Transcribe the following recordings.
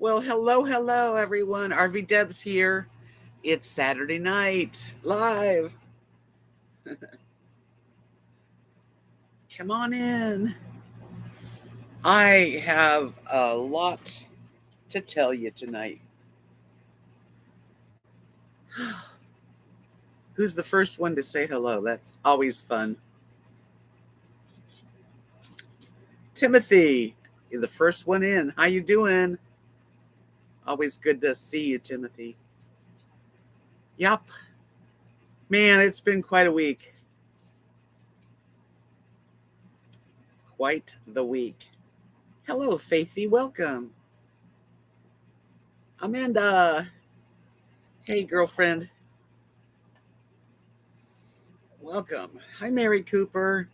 Well, hello, everyone. RVDebs here. It's Saturday night, live. Come on in. I have a lot to tell you tonight. Who's the first one to say hello? That's always fun. Timothy, you're the first one in. How you doing? Always good to see you, Timothy. Yep. Man, it's been quite a week. Quite the week. Hello, Faithy. Welcome. Amanda. Hey, girlfriend. Welcome. Hi, Mary Cooper.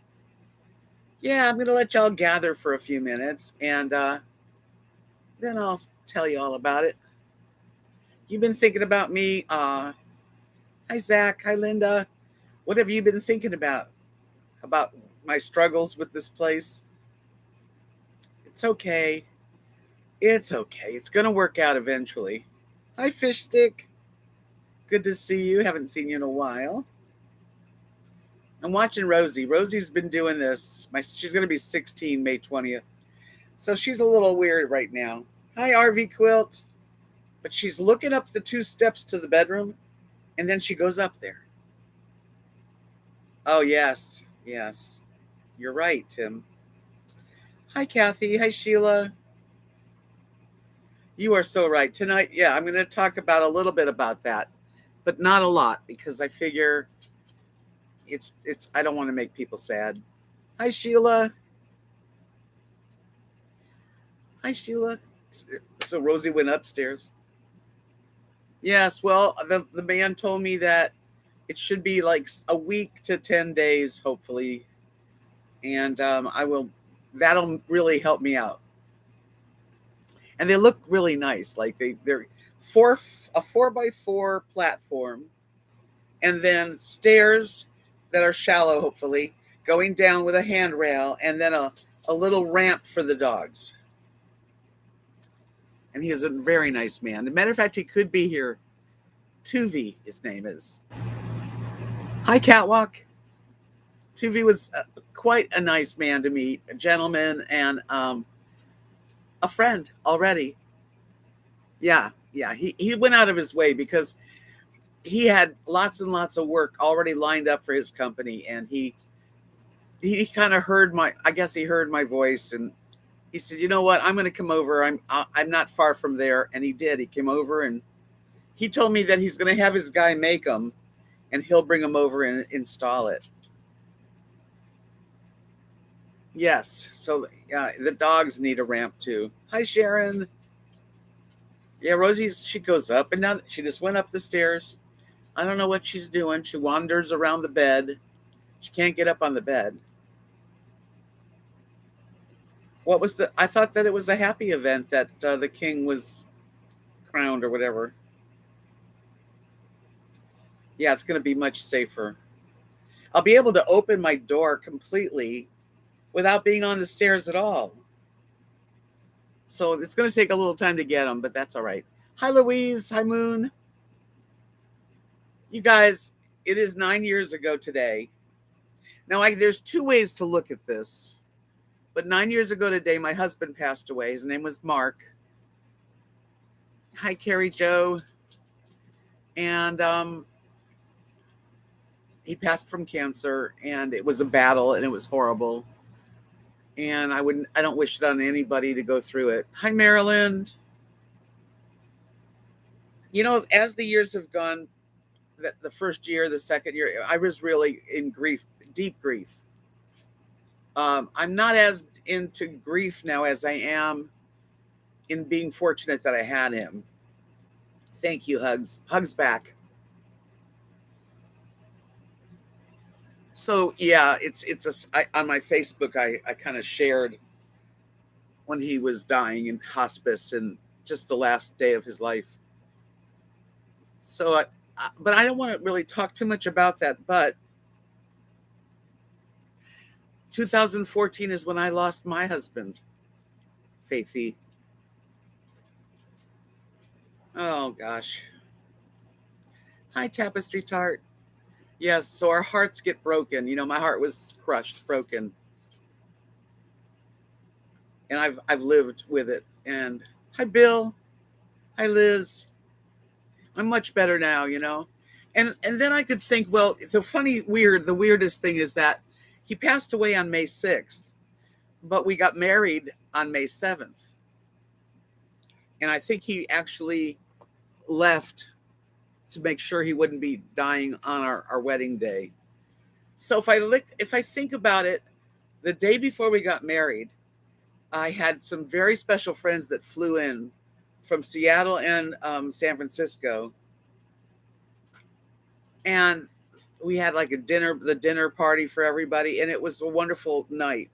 Yeah, I'm going to let y'all gather for a few minutes and then I'll tell you all about it. You've been thinking about me. Hi, Zach. Hi, Linda. What have you been thinking about? About my struggles with this place? It's okay. It's okay. It's going to work out eventually. Hi, Fish Stick. Good to see you. Haven't seen you in a while. I'm watching Rosie. Rosie's been doing this. She's going to be 16 May 20th. So she's a little weird right now. Hi, RV Quilt. But she's looking up the 2 steps to the bedroom, and then she goes up there. Oh, yes. Yes. You're right, Tim. Hi, Kathy. Hi, Sheila. You are so right. Tonight, yeah, I'm going to talk about a little bit about that, but not a lot because I figure I don't want to make people sad. Hi, Sheila. Hi, Sheila. So Rosie went upstairs. Yes, well, the man told me that it should be like a week to 10 days, hopefully. And that'll really help me out. And they look really nice. Like they're a 4x4 platform, and then stairs that are shallow, hopefully, going down with a handrail, and then a little ramp for the dogs. And he is a very nice man. As a matter of fact, he could be here. Tuvi, his name is. Hi, Catwalk. Tuvi was quite a nice man to meet, a gentleman, and a friend already. Yeah. He went out of his way because he had lots and lots of work already lined up for his company, and he kind of I guess he heard my voice, and he said, "You know what? I'm going to come over. I'm not far from there." And he did. He came over, and he told me that he's going to have his guy make them, and he'll bring them over and install it. Yes. So the dogs need a ramp too. Hi, Sharon. Yeah, she goes up, and now she just went up the stairs. I don't know what she's doing. She wanders around the bed. She can't get up on the bed. I thought that it was a happy event that the king was crowned or whatever. Yeah, it's going to be much safer. I'll be able to open my door completely without being on the stairs at all. So it's going to take a little time to get them, but that's all right. Hi, Louise. Hi, Moon. You guys, it is 9 years ago today. Now, there's 2 ways to look at this. But 9 years ago today, my husband passed away. His name was Mark. Hi, Carrie Joe. And he passed from cancer, and it was a battle, and it was horrible. And I don't wish it on anybody to go through it. Hi, Marilyn. You know, as the years have gone, the first year, the second year, I was really in grief, deep grief. I'm not as into grief now as I am in being fortunate that I had him. Thank you, Hugs. Hugs back. So yeah, on my Facebook, I kind of shared when he was dying in hospice and just the last day of his life. So, but I don't want to really talk too much about that. But 2014 is when I lost my husband, Faithy. Oh gosh. Hi, Tapestry Tart. Yes, so our hearts get broken. My heart was crushed, broken, and I've lived with it. And hi, Bill. Hi, Liz. I'm much better now. And then I could think, well, the weirdest thing is that he passed away on May 6th, but we got married on May 7th. And I think he actually left to make sure he wouldn't be dying on our wedding day. So if I think about it, the day before we got married, I had some very special friends that flew in from Seattle and San Francisco, and we had like the dinner party for everybody, and it was a wonderful night.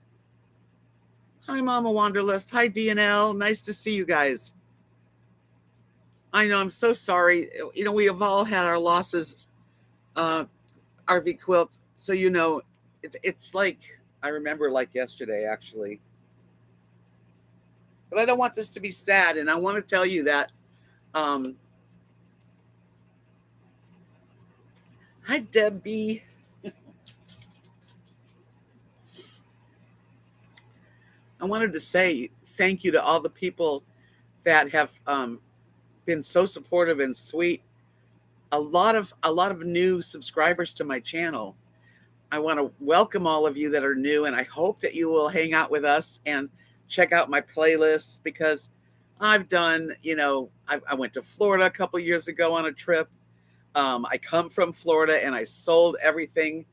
Hi, Mama Wanderlust. Hi, DNL. Nice to see you guys. I know I'm so sorry. We have all had our losses. Uh, RV Quilt. So it's like I remember like yesterday actually. But I don't want this to be sad, and I want to tell you that. Um, Hi, Debbie. I wanted to say thank you to all the people that have been so supportive and sweet. A lot of new subscribers to my channel. I want to welcome all of you that are new, and I hope that you will hang out with us and check out my playlists because I've done. I went to Florida a couple years ago on a trip. I come from Florida, and I sold everything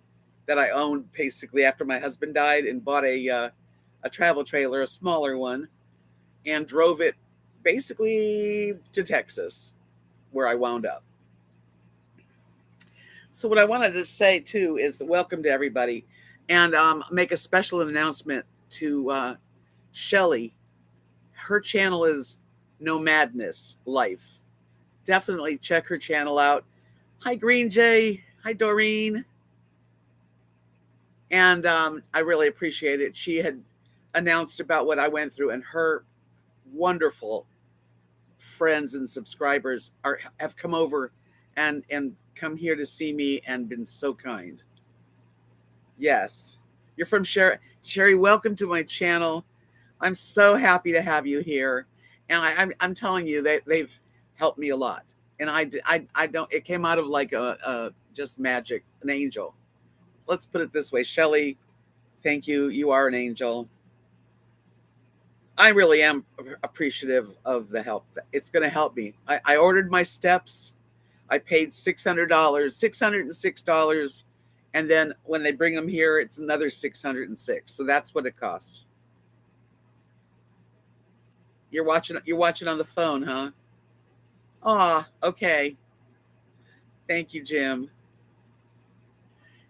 that I owned basically after my husband died and bought a travel trailer, a smaller one, and drove it basically to Texas, where I wound up. So what I wanted to say too is welcome to everybody, and make a special announcement to Shelly. Her channel is No Madness Life. Definitely check her channel out. Hi, Green Jay. Hi, Doreen. And I really appreciate it. She had announced about what I went through, and her wonderful friends and subscribers have come over and come here to see me and been so kind. Yes, you're from Sherry. Sherry, welcome to my channel. I'm so happy to have you here, and I'm telling you that they've helped me a lot. And I don't. It came out of like a just magic, an angel. Let's put it this way, Shelly. Thank you. You are an angel. I really am appreciative of the help. It's going to help me. I ordered my steps. I paid $600, $606, and then when they bring them here, it's another 606. So that's what it costs. You're watching. You're watching on the phone, huh? Ah, okay. Thank you, Jim.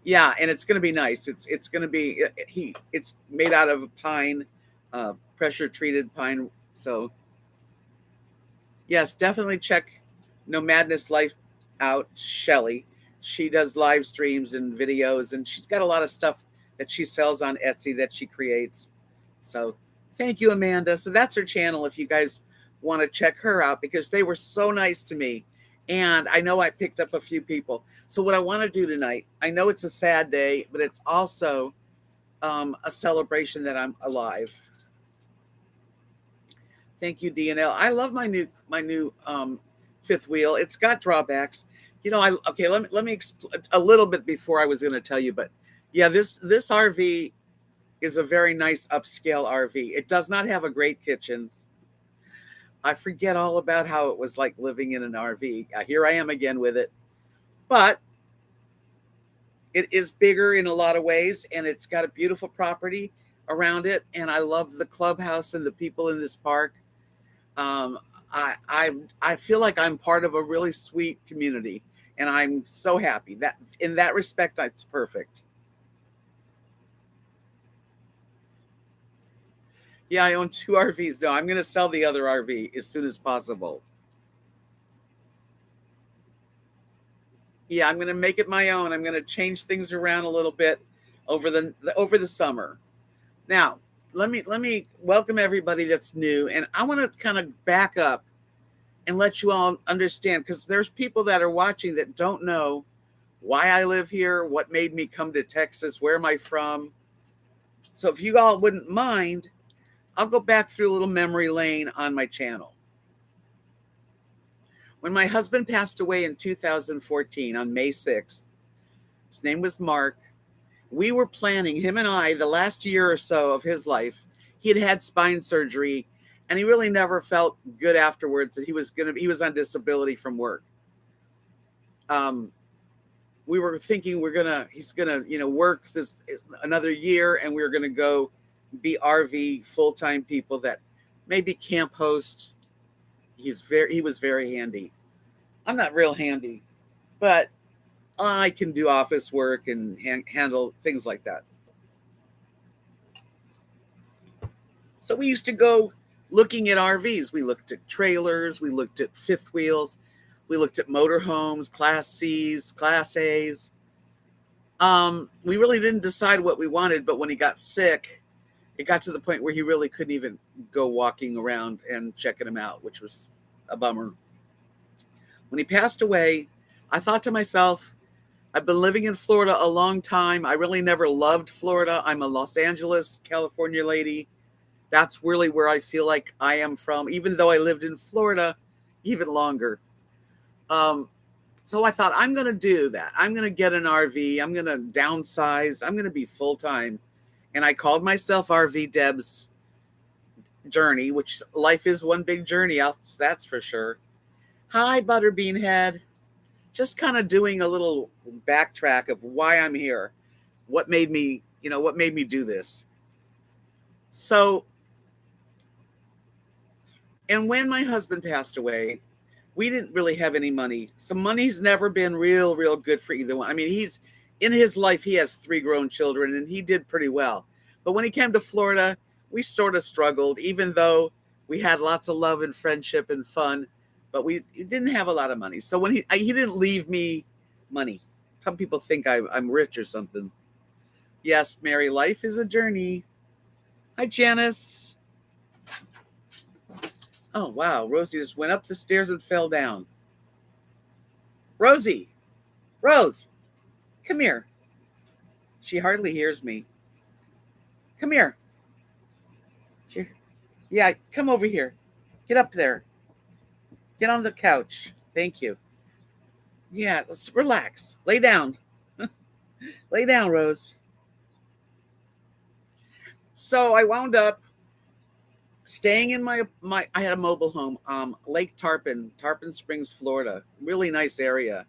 Yeah, and it's going to be nice. It's going to be it's made out of pine, pressure treated pine. So yes, definitely check No Madness Life out, Shelly. She does live streams and videos, and she's got a lot of stuff that she sells on Etsy that she creates. So thank you, Amanda. So that's her channel if you guys want to check her out because they were so nice to me. And I know I picked up a few people. So what I want to do tonight, I know it's a sad day, but it's also a celebration that I'm alive. Thank you, DNL. I love my new fifth wheel. It's got drawbacks. Okay. Let me explain a little bit before I was going to tell you, but yeah, this RV is a very nice upscale RV. It does not have a great kitchen. I forget all about how it was like living in an RV. Here I am again with it, but it is bigger in a lot of ways, and it's got a beautiful property around it. And I love the clubhouse and the people in this park. Um, I feel like I'm part of a really sweet community, and I'm so happy that in that respect, it's perfect. Yeah, I own two RVs. No, I'm going to sell the other RV as soon as possible. Yeah, I'm going to make it my own. I'm going to change things around a little bit over the summer. Now, let me welcome everybody that's new, and I want to kind of back up and let you all understand, because there's people that are watching that don't know why I live here, what made me come to Texas, where am I from. So if you all wouldn't mind, I'll go back through a little memory lane on my channel. When my husband passed away in 2014 on May 6th, his name was Mark. We were planning, him and I, the last year or so of his life. He had had spine surgery, and he really never felt good afterwards. That he was on disability from work. We were thinking he's gonna work this another year, and we were gonna go be RV full-time people that maybe camp host. He was very handy. I'm not real handy, but I can do office work and handle things like that. So we used to go looking at RVs. We looked at trailers. We looked at fifth wheels. We looked at motorhomes, Class C's, Class A's. We really didn't decide what we wanted, but when he got sick, it got to the point where he really couldn't even go walking around and checking them out, which was a bummer. When he passed away, I thought to myself, I've been living in Florida a long time. I really never loved Florida. I'm a Los Angeles, California lady. That's really where I feel like I am from, even though I lived in Florida even longer. So I thought, I'm going to do that. I'm going to get an RV. I'm going to downsize. I'm going to be full-time. And I called myself RVDebs Journey, which life is one big journey. That's for sure. Hi, Butterbean Head. Just kind of doing a little backtrack of why I'm here. What made me do this. So, and when my husband passed away, we didn't really have any money. So money's never been real good for either one. I mean, in his life, he has 3 grown children, and he did pretty well. But when he came to Florida, we sort of struggled, even though we had lots of love and friendship and fun, but we didn't have a lot of money. So when he didn't leave me money. Some people think I'm rich or something. Yes, Mary, life is a journey. Hi, Janice. Oh, wow. Rosie just went up the stairs and fell down. Rosie. Rose. Come here. She hardly hears me. Come here. Yeah, come over here. Get up there. Get on the couch. Thank you. Yeah, let's relax. Lay down. Lay down, Rose. So I wound up staying in I had a mobile home, Lake Tarpon Springs, Florida. Really nice area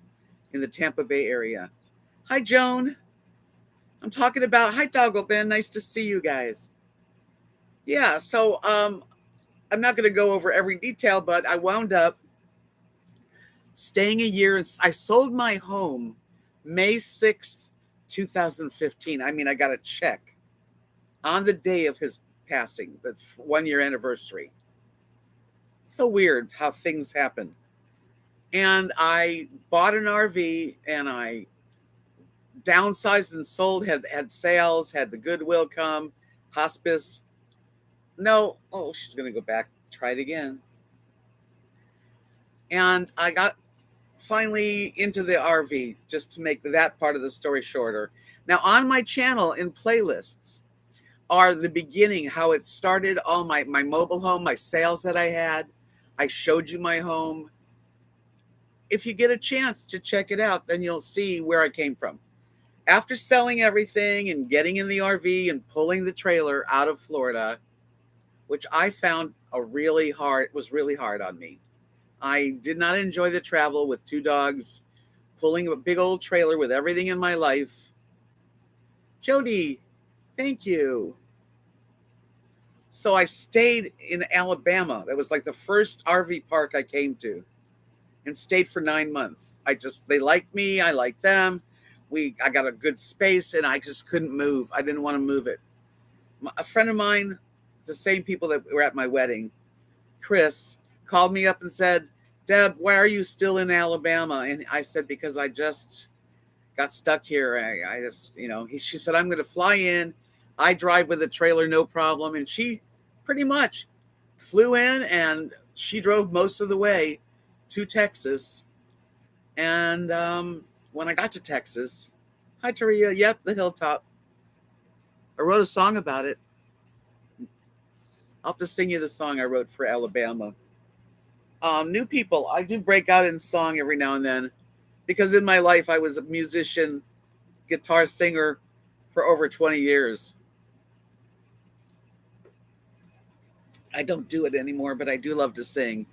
in the Tampa Bay area. Hi, Joan. I'm talking about, hi, Doggo Ben. Nice to see you guys. Yeah, so I'm not going to go over every detail, but I wound up staying a year. I sold my home May 6th, 2015. I mean, I got a check on the day of his passing, the 1-year anniversary. So weird how things happen. And I bought an RV, and I downsized and sold, had sales, had the Goodwill come, hospice. No, oh, she's going to go back, try it again. And I got finally into the RV, just to make that part of the story shorter. Now, on my channel in playlists are the beginning, how it started, all my mobile home, my sales that I had. I showed you my home. If you get a chance to check it out, then you'll see where I came from. After selling everything and getting in the RV and pulling the trailer out of Florida, which I found was really hard on me. I did not enjoy the travel with 2 dogs, pulling a big old trailer with everything in my life. Jody, thank you. So I stayed in Alabama. That was like the first RV park I came to, and stayed for 9 months. They liked me. I liked them. I got a good space, and I just couldn't move. I didn't want to move it. A friend of mine, the same people that were at my wedding, Chris, called me up and said, Deb, why are you still in Alabama? And I said, because I just got stuck here. I just, she said, I'm going to fly in. I drive with a trailer, no problem. And she pretty much flew in, and she drove most of the way. to Texas. And when I got to Texas, hi, Taria. Yep, the hilltop. I wrote a song about it. I'll have to sing you the song I wrote for Alabama. New people, I do break out in song every now and then because in my life I was a musician, guitar singer for over 20 years. I don't do it anymore, but I do love to sing.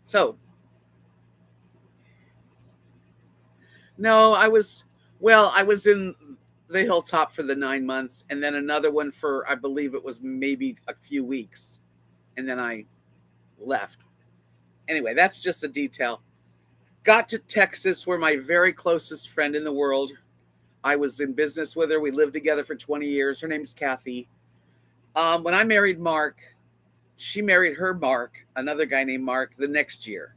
So, no, I was in the hilltop for the 9 months and then another one for, I believe it was maybe a few weeks. And then I left. Anyway, that's just a detail. Got to Texas, where my very closest friend in the world, I was in business with her. We lived together for 20 years. Her name's Kathy. When I married Mark, she married her Mark, another guy named Mark, the next year.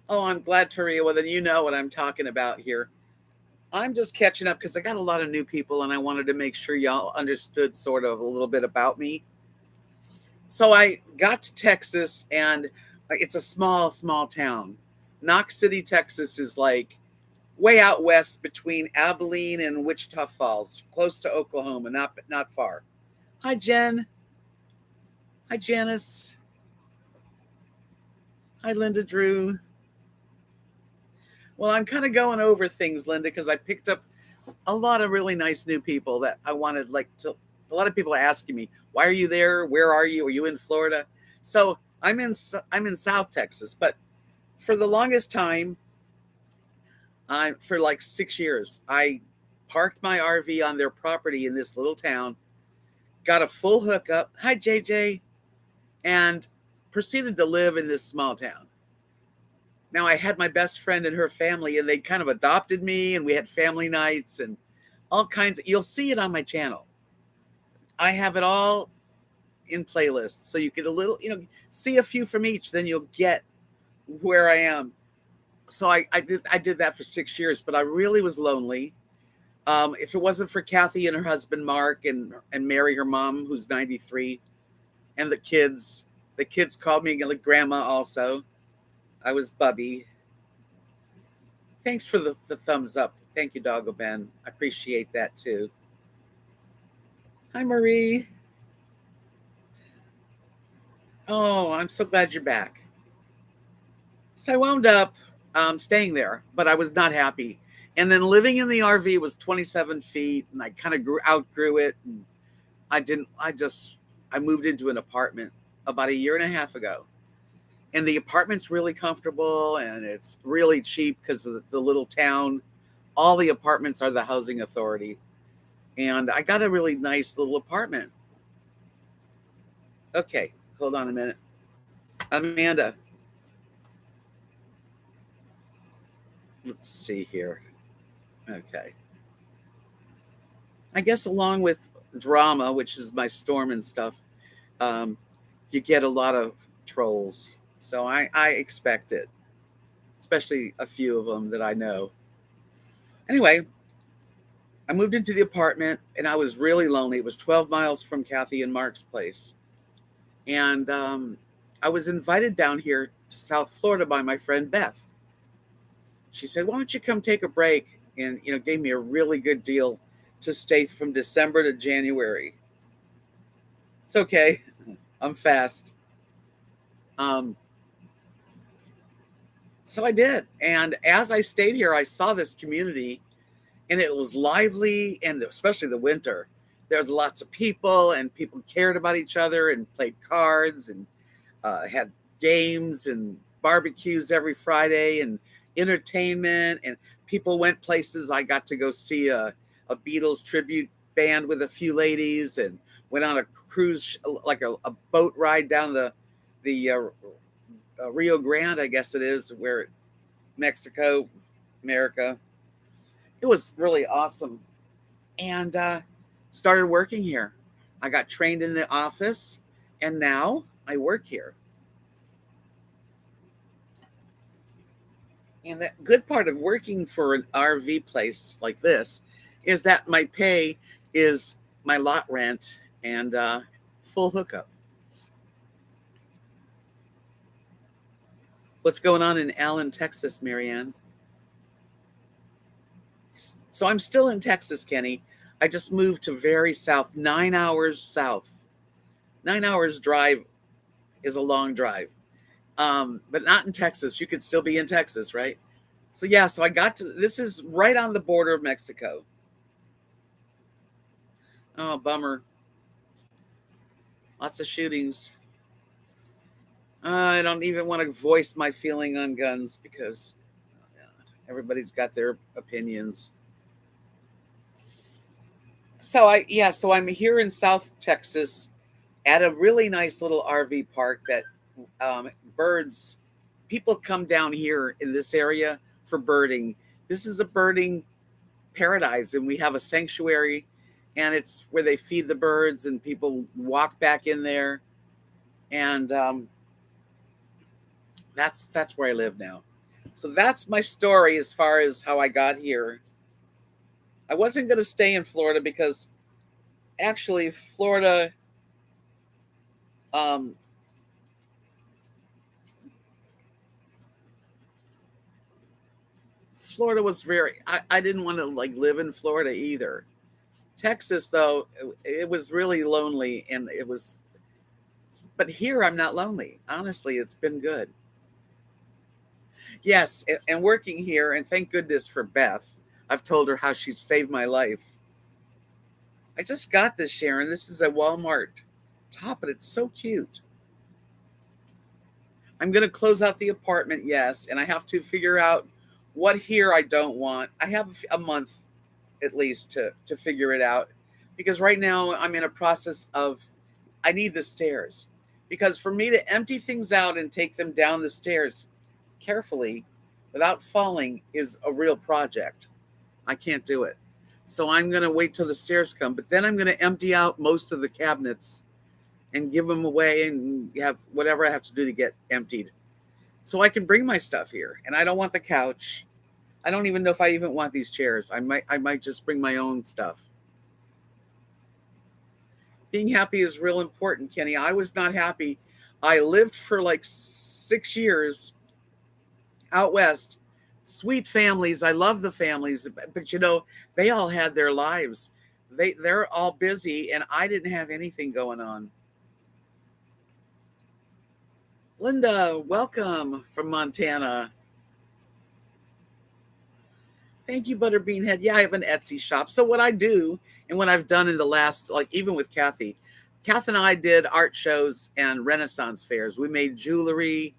Oh, I'm glad, Taria. Well, then you know what I'm talking about here. I'm just catching up because I got a lot of new people and I wanted to make sure y'all understood sort of a little bit about me. So I got to Texas and it's a small town. Knox City, Texas is like way out west between Abilene and Wichita Falls, close to Oklahoma, not far. Hi, Jen. Hi, Janice. Hi, Linda Drew. Well, I'm kind of going over things, Linda, because I picked up a lot of really nice new people that I wanted a lot of people are asking me, why are you there? Where are you? Are you in Florida? So I'm in South Texas, but for the longest time, for like 6 years, I parked my RV on their property in this little town, got a full hookup. Hi, JJ. And proceeded to live in this small town. Now, I had my best friend and her family, and they kind of adopted me, and we had family nights and all kinds of, you'll see it on my channel. I have it all in playlists, so you get a little, see a few from each, then you'll get where I am. So I did that for 6 years, but I really was lonely. If it wasn't for Kathy and her husband Mark and Mary, her mom, who's 93, and the kids called me like grandma also. I was Bubby. Thanks for the thumbs up. Thank you, Doggo Ben. I appreciate that too. Hi, Marie. Oh, I'm so glad you're back. So I wound up staying there, but I was not happy. And then living in the RV was 27 feet, and I kind of outgrew it. And I moved into an apartment about a year and a half ago. And the apartment's really comfortable and it's really cheap because of the little town. All the apartments are the housing authority. And I got a really nice little apartment. Okay, hold on a minute. Amanda. Let's see here. Okay. I guess along with drama, which is my storm and stuff, you get a lot of trolls. So I expect it, especially a few of them that I know. Anyway, I moved into the apartment and I was really lonely. It was 12 miles from Kathy and Mark's place. And I was invited down here to South Florida by my friend Beth. She said, why don't you come take a break? And, gave me a really good deal to stay from December to January. It's okay. I'm fast. So I did. And as I stayed here, I saw this community and it was lively, and especially the winter. There was lots of people and people cared about each other and played cards and had games and barbecues every Friday and entertainment, and people went places. I got to go see a Beatles tribute band with a few ladies and went on a cruise, like a boat ride down the Rio Grande, I guess it is, where Mexico, America. It was really awesome. And started working here. I got trained in the office and now I work here. And the good part of working for an RV place like this is that my pay is my lot rent and full hookup. What's going on in Allen, Texas, Marianne? So I'm still in Texas, Kenny. I just moved to very south, 9 hours south. 9 hours drive is a long drive, but not in Texas. You could still be in Texas, right? So yeah, so I got to, this is right on the border of Mexico. Oh, bummer. Lots of shootings. I don't even want to voice my feeling on guns because everybody's got their opinions. So I'm here in South Texas at a really nice little RV park that birds, people come down here in this area for birding. This is a birding paradise, and we have a sanctuary, and it's where they feed the birds, and people walk back in there, and that's where I live now. So that's my story as far as how I got here. I wasn't going to stay in Florida because actually um, Florida was very. I didn't want to like live in Florida either. Texas though, it was really lonely, and it was. But here I'm not lonely. Honestly, it's been good. Yes, and working here, and thank goodness for Beth. I've told her how she saved my life. I just got this, Sharon. This is a Walmart top, but it's so cute. I'm going to close out the apartment, yes, and I have to figure out what here I don't want. I have a month at least to figure it out because right now I'm in a process of I need the stairs because for me to empty things out and take them down the stairs carefully without falling is a real project. I can't do it. So I'm going to wait till the stairs come, but then I'm going to empty out most of the cabinets and give them away and have whatever I have to do to get emptied. So I can bring my stuff here. And I don't want the couch. I don't even know if I even want these chairs. I might just bring my own stuff. Being happy is real important, Kenny. I was not happy. I lived for like 6 years out west. Sweet families. I love the families, but they all had their lives. They're all busy and I didn't have anything going on. Linda, welcome from Montana. Thank you, Butterbean Head. Yeah, I have an Etsy shop. So what I do and what I've done in the last, like even with Kath and I did art shows and Renaissance fairs. We made jewelry.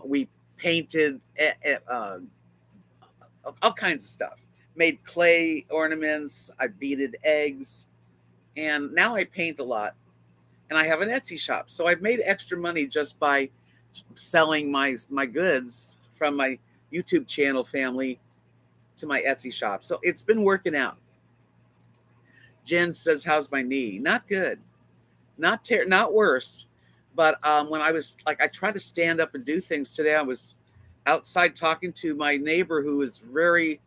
We painted all kinds of stuff. Made clay ornaments. I beaded eggs. And now I paint a lot. And I have an Etsy shop. So I've made extra money just by selling my goods from my YouTube channel family to my Etsy shop. So it's been working out. Jen says, "How's my knee?" Not good. Not worse. But when I was like, I tried to stand up and do things today. I was outside talking to my neighbor who is very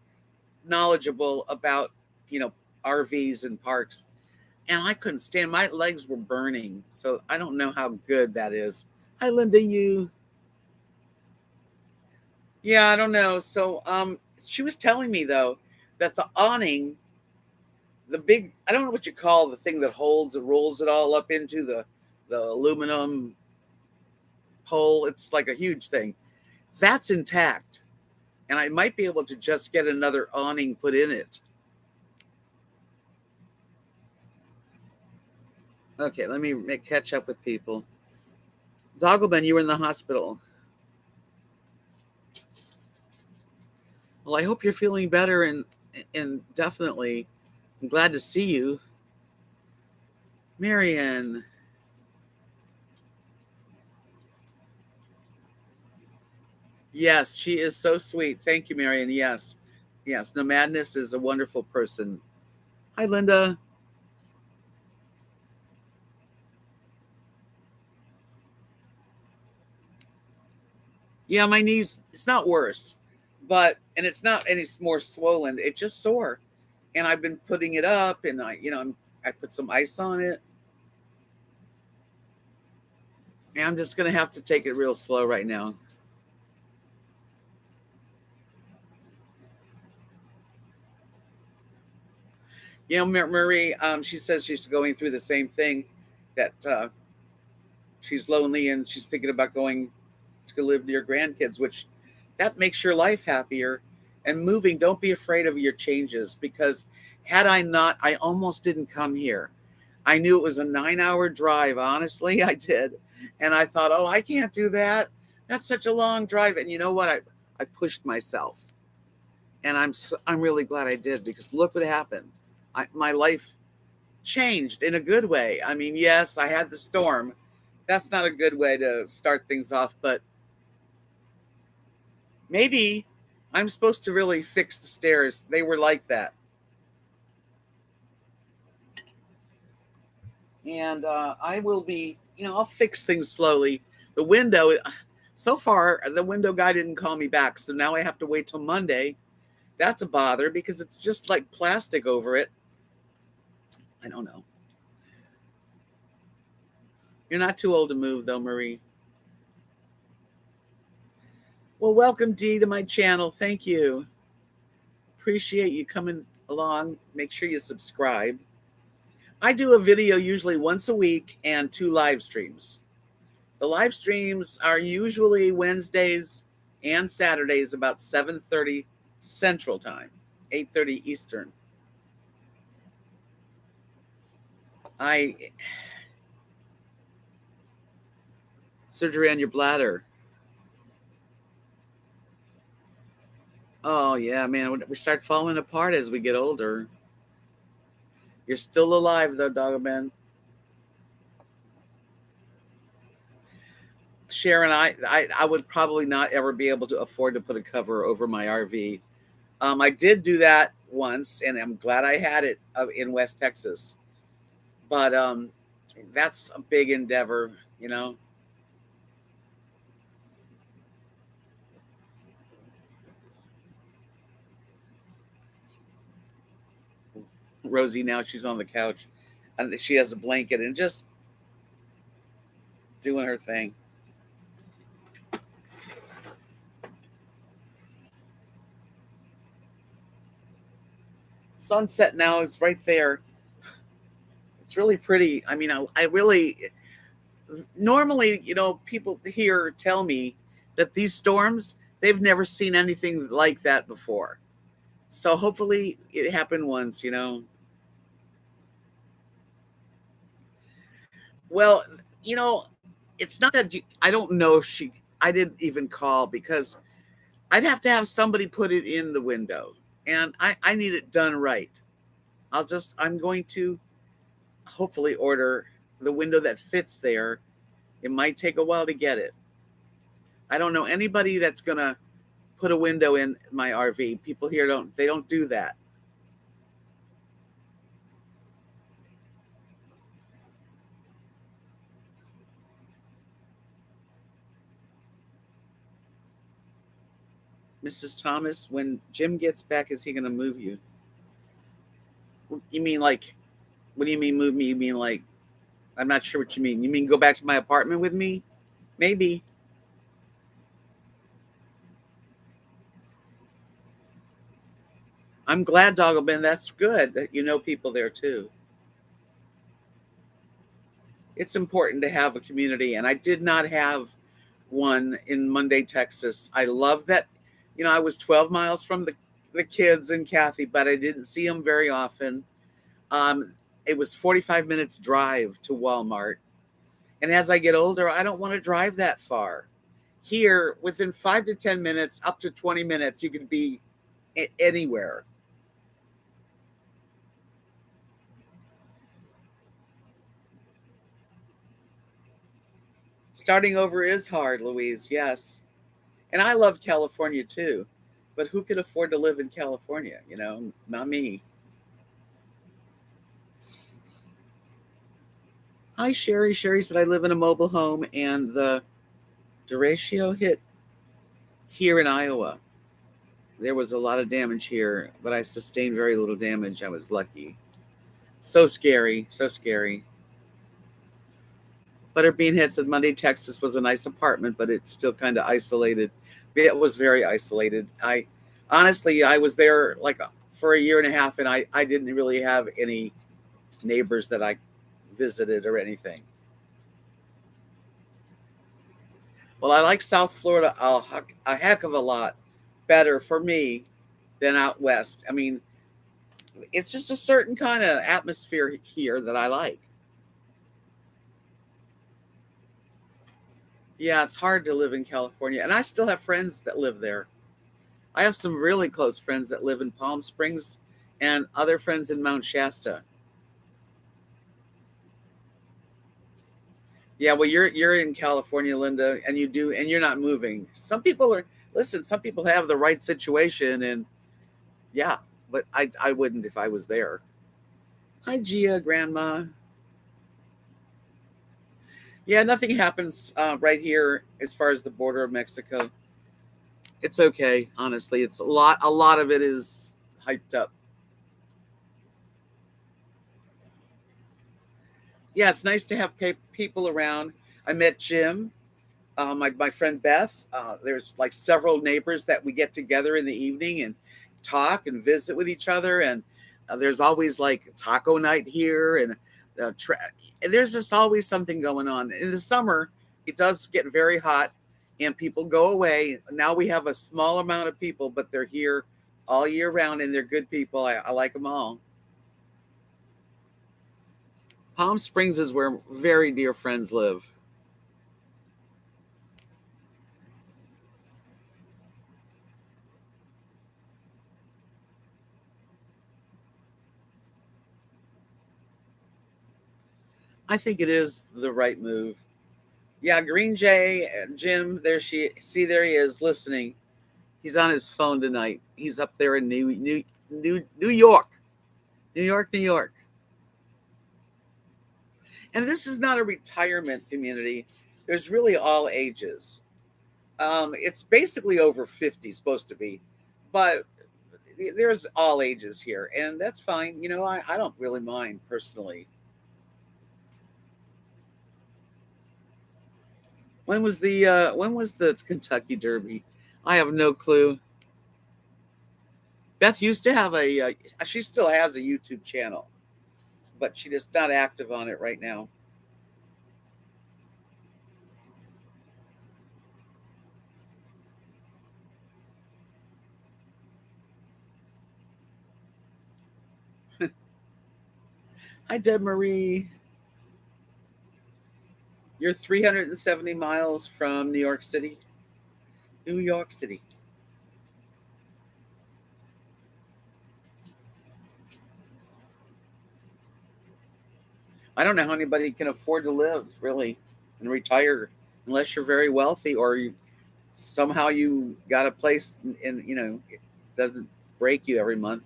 knowledgeable about, you know, RVs and parks. And I couldn't stand. My legs were burning. So I don't know how good that is. Hi, Linda, you. Yeah, I don't know. So she was telling me though that the awning, the big, I don't know what you call the thing that holds and rolls it all up into the aluminum pole. It's like a huge thing. That's intact. And I might be able to just get another awning put in it. Okay, let me catch up with people. Doggleman, you were in the hospital. Well, I hope you're feeling better and definitely I'm glad to see you. Marianne. Yes, she is so sweet. Thank you, Marianne. Yes. Yes. No Madness is a wonderful person. Hi, Linda. Yeah, my knees, it's not worse, and it's not any more swollen. It's just sore. And I've been putting it up and I put some ice on it. And I'm just going to have to take it real slow right now. You know, Marie, she says she's going through the same thing, that she's lonely and she's thinking about going to live near grandkids, which that makes your life happier. And moving, don't be afraid of your changes, because had I not, I almost didn't come here. I knew it was a 9-hour drive. Honestly, I did. And I thought, oh, I can't do that. That's such a long drive. And you know what? I pushed myself. And I'm really glad I did, because look what happened. My life changed in a good way. I mean, yes, I had the storm. That's not a good way to start things off, but maybe I'm supposed to really fix the stairs. They were like that. And I will be, I'll fix things slowly. The window, so far, the window guy didn't call me back. So now I have to wait till Monday. That's a bother, because it's just like plastic over it. I don't know. You're not too old to move, though, Marie. Well, welcome, Dee, to my channel. Thank you. Appreciate you coming along. Make sure you subscribe. I do a video usually once a week and 2 live streams. The live streams are usually Wednesdays and Saturdays about 7:30 Central Time, 8:30 Eastern. Surgery on your bladder. Oh, yeah, man. We start falling apart as we get older. You're still alive, though, Dogman. Sharon, I would probably not ever be able to afford to put a cover over my RV. I did do that once, and I'm glad I had it in West Texas. But that's a big endeavor, Rosie, now she's on the couch, and she has a blanket and just doing her thing. Sunset now is right there. It's really pretty. I mean, I really, normally, people here tell me that these storms, they've never seen anything like that before. So hopefully it happened once, Well, it's not that I don't know if I didn't even call, because I'd have to have somebody put it in the window, and I need it done right. I'm going to hopefully order the window that fits there. It might take a while to get it. I don't know anybody that's going to put a window in my RV. People here don't do that. Mrs. Thomas, when Jim gets back, is he going to move you? You mean like, what do you mean move me? You mean like, I'm not sure what you mean. You mean go back to my apartment with me? Maybe. I'm glad, Dogglebin. That's good that you know people there too. It's important to have a community, and I did not have one in Munday, Texas. I love that. I was 12 miles from the kids and Kathy, but I didn't see them very often. It was 45 minutes drive to Walmart. And as I get older, I don't want to drive that far. Here, within 5 to 10 minutes, up to 20 minutes, you can be anywhere. Starting over is hard, Louise, yes. And I love California too. But who can afford to live in California? Not me. Hi, Sherry. Sherry said I live in a mobile home, and the derecho hit here in Iowa. There was a lot of damage here, but I sustained very little damage. I was lucky. So scary, so scary. Butterbean had said Munday, Texas was a nice apartment, but it's still kind of isolated. It was very isolated. Honestly, I was there like for a year and a half, and I didn't really have any neighbors that I visited or anything. Well, I like South Florida a heck of a lot better for me than out west. I mean, it's just a certain kind of atmosphere here that I like. Yeah, it's hard to live in California, and I still have friends that live there. I have some really close friends that live in Palm Springs and other friends in Mount Shasta. Yeah, well, you're in California, Linda, and you're not moving. Some people are listen. Some people have the right situation, and yeah, but I wouldn't if I was there. Hi, Gia, Grandma. Yeah, nothing happens right here as far as the border of Mexico. It's okay, honestly. It's a lot. A lot of it is hyped up. Yeah, it's nice to have people around. I met Jim, my friend Beth. There's like several neighbors that we get together in the evening and talk and visit with each other. And there's always like taco night here, and there's just always something going on. In the summer, it does get very hot, and people go away. Now we have a small amount of people, but they're here all year round, and they're good people. I like them all. Palm Springs is where very dear friends live. I think it is the right move. Yeah, Green Jay, Jim, there he is listening. He's on his phone tonight. He's up there in New York. New York, New York. And this is not a retirement community. There's really all ages. It's basically over 50, supposed to be, but there's all ages here, and that's fine. I don't really mind personally. When was the Kentucky Derby? I have no clue. Beth used to have she still has a YouTube channel, but she is not active on it right now. Hi, Deb Marie. You're 370 miles from New York City. New York City. I don't know how anybody can afford to live really and retire unless you're very wealthy or somehow you got a place and it doesn't break you every month.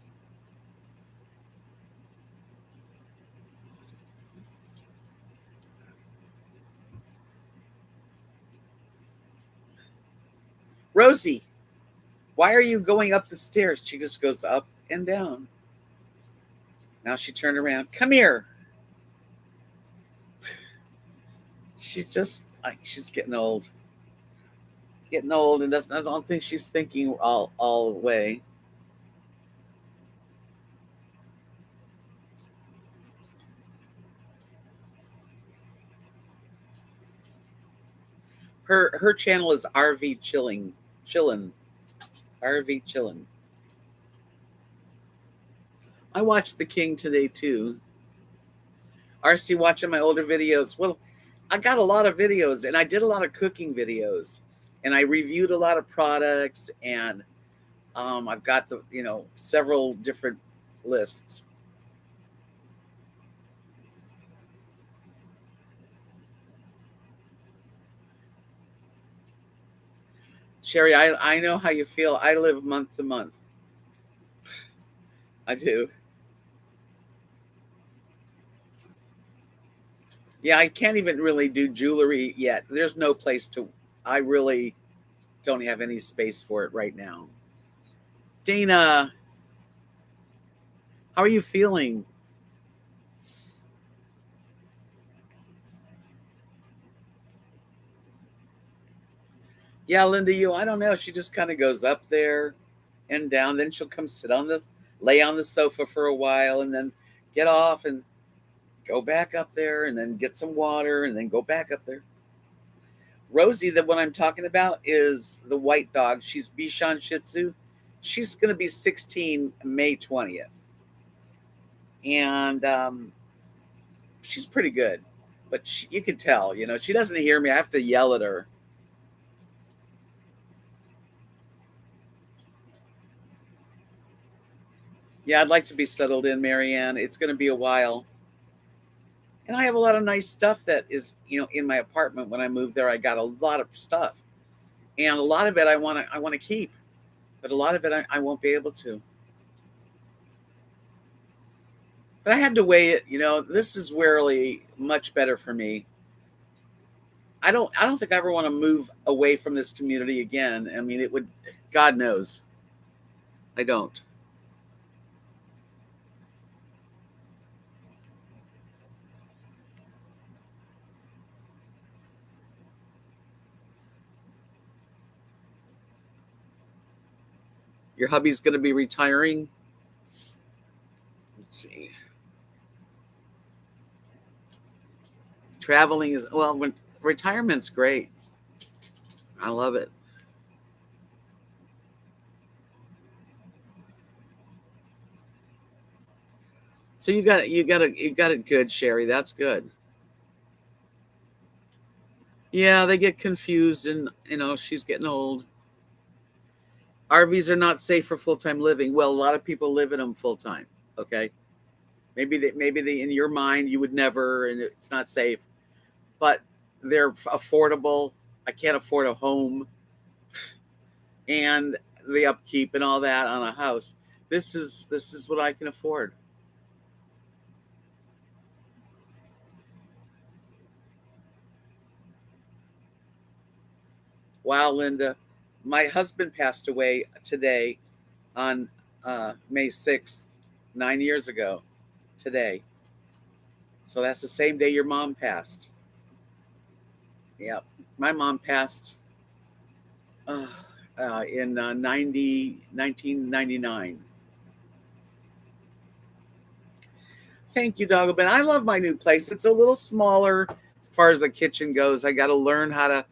Rosie, why are you going up the stairs? She just goes up and down. Now she turned around. Come here. She's getting old, and doesn't. I don't think she's thinking all the way. Her channel is chillin, RV chillin. I watched The King today too. RC watching my older videos. Well, I got a lot of videos, and I did a lot of cooking videos, and I reviewed a lot of products, and I've got the several different lists. Sherry, I know how you feel. I live month to month. I do. Yeah, I can't even really do jewelry yet. There's no place to. I really don't have any space for it right now. Dana, how are you feeling? Yeah, Linda, I don't know. She just kind of goes up there and down. Then she'll come sit on the lay on the sofa for a while, and then get off and go back up there, and then get some water, and then go back up there. Rosie, the one I'm talking about, is the white dog. She's Bichon Shih Tzu. She's going to be 16 May 20th. And she's pretty good. But you can tell, she doesn't hear me. I have to yell at her. Yeah, I'd like to be settled in, Marianne. It's going to be a while. And I have a lot of nice stuff that is, in my apartment. When I moved there, I got a lot of stuff. And a lot of it I want to keep. But a lot of it I won't be able to. But I had to weigh it. This is really much better for me. I don't think I ever want to move away from this community again. I mean, it would, God knows. I don't. Your hubby's going to be retiring. Let's see. Traveling is, when retirement's great. I love it. So you got it good, Sherry. That's good. Yeah, they get confused, and she's getting old. RVs are not safe for full-time living. Well, a lot of people live in them full-time. Okay, maybe in your mind you would never, and it's not safe, but they're affordable. I can't afford a home and the upkeep and all that on a house. This is what I can afford. Wow, Linda, my husband passed away today on May 6th, 9 years ago today. So that's the same day your mom passed. Yeah, my mom passed uh, in 1999. Thank you, Dogobin. I love my new place. It's a little smaller as far as the kitchen goes. I got to learn how to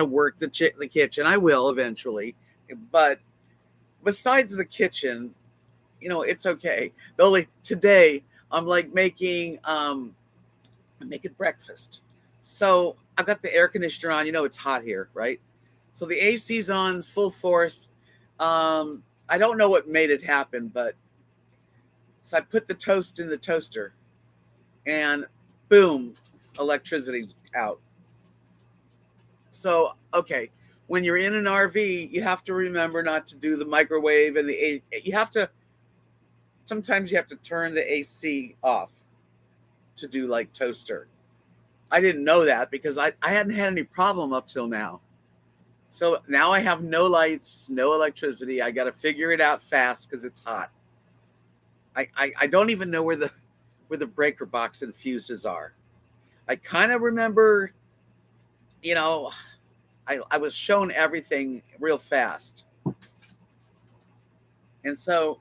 work the kitchen. I will eventually, but besides the kitchen, it's okay. The only today I'm like I'm making breakfast. So I've got the air conditioner on. It's hot here, right? So the AC's on full force. I don't know what made it happen, but so I put the toast in the toaster, and boom, electricity's out. So okay, when you're in an RV, you have to remember not to do the microwave and you have to. Sometimes you have to turn the AC off to do like toaster. I didn't know that because I hadn't had any problem up till now. So now I have no lights, no electricity. I got to figure it out fast because it's hot. I don't even know where the breaker box and fuses are. I kind of remember, you know, I was shown everything real fast. And so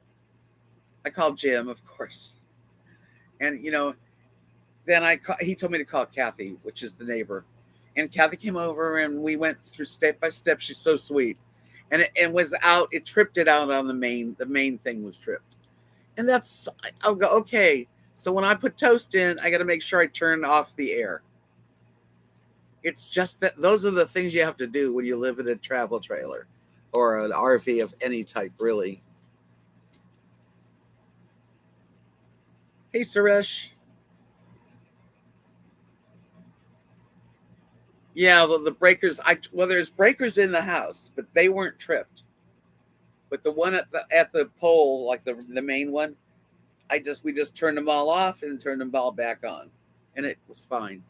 I called Jim, of course. And, then he told me to call Kathy, which is the neighbor. And Kathy came over and we went through step by step. She's so sweet. And it tripped it out on the main thing was tripped. And I'll go, okay. So when I put toast in, I got to make sure I turn off the air. It's just that those are the things you have to do when you live in a travel trailer or an RV of any type, really. Hey, Suresh. Yeah, the breakers. There's breakers in the house, but they weren't tripped. But the one at the pole, like the main one, we just turned them all off and turned them all back on, and it was fine.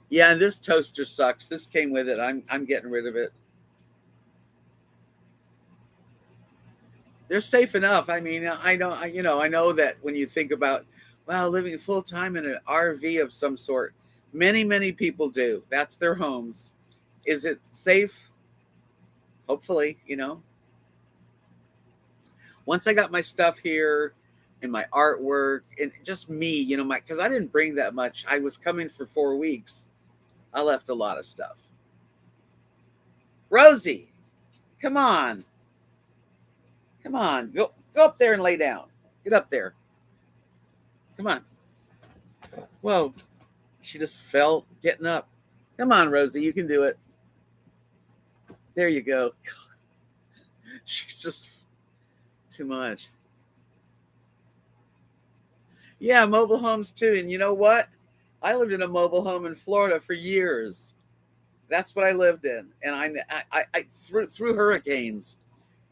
Yeah, and this toaster sucks. This came with it. I'm getting rid of it. They're safe enough. I mean, I know that when you think about, well, living full time in an RV of some sort, many people do. That's their homes. Is it safe? Hopefully. Once I got my stuff here and my artwork and just me, because I didn't bring that much. I was coming for 4 weeks. I left a lot of stuff. Rosie, come on. Come on. Go up there and lay down. Get up there. Come on. Whoa. She just fell getting up. Come on, Rosie. You can do it. There you go. She's just too much. Yeah, mobile homes too. And you know what? I lived in a mobile home in Florida for years. That's what I lived in, and I through hurricanes.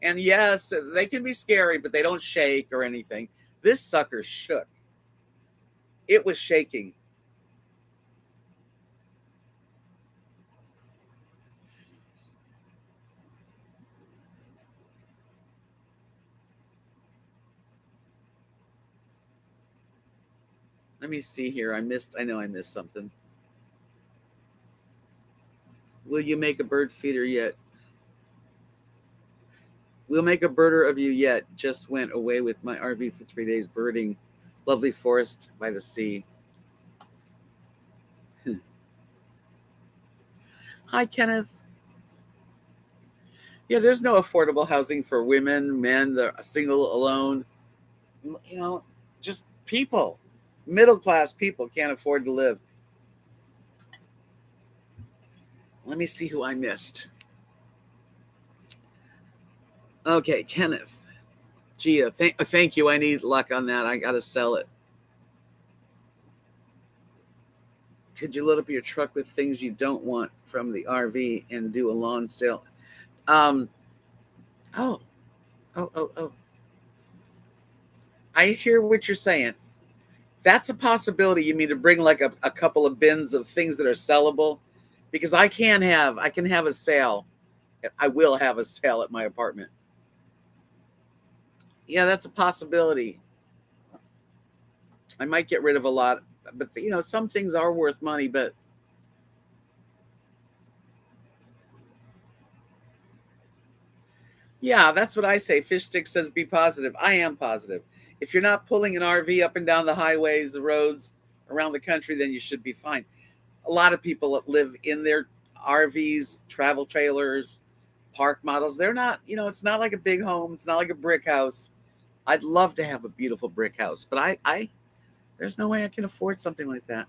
And yes, they can be scary, but they don't shake or anything. This sucker shook. It was shaking. Let me see here. I know I missed something. Will you make a bird feeder yet? We'll make a birder of you yet. Just went away with my RV for 3 days birding. Lovely forest by the sea. Hi, Kenneth. Yeah, there's no affordable housing for women, men, that are single, alone. You know, just people, middle class people can't afford to live. Let me see who I missed. Okay, Kenneth. Gia, thank you. I need luck on that. I got to sell it. Could you load up your truck with things you don't want from the RV and do a lawn sale? Um, oh, oh. I hear what you're saying. That's a possibility. You mean to bring like a couple of bins of things that are sellable? Because I can have a sale. I will have a sale at my apartment. Yeah, that's a possibility. I might get rid of a lot, but some things are worth money, but yeah, that's what I say. Fish Stick says be positive. I am positive. If you're not pulling an RV up and down the highways, the roads around the country, then you should be fine. A lot of people that live in their RVs, travel trailers, park models, they're not, it's not like a big home. It's not like a brick house. I'd love to have a beautiful brick house, but I there's no way I can afford something like that.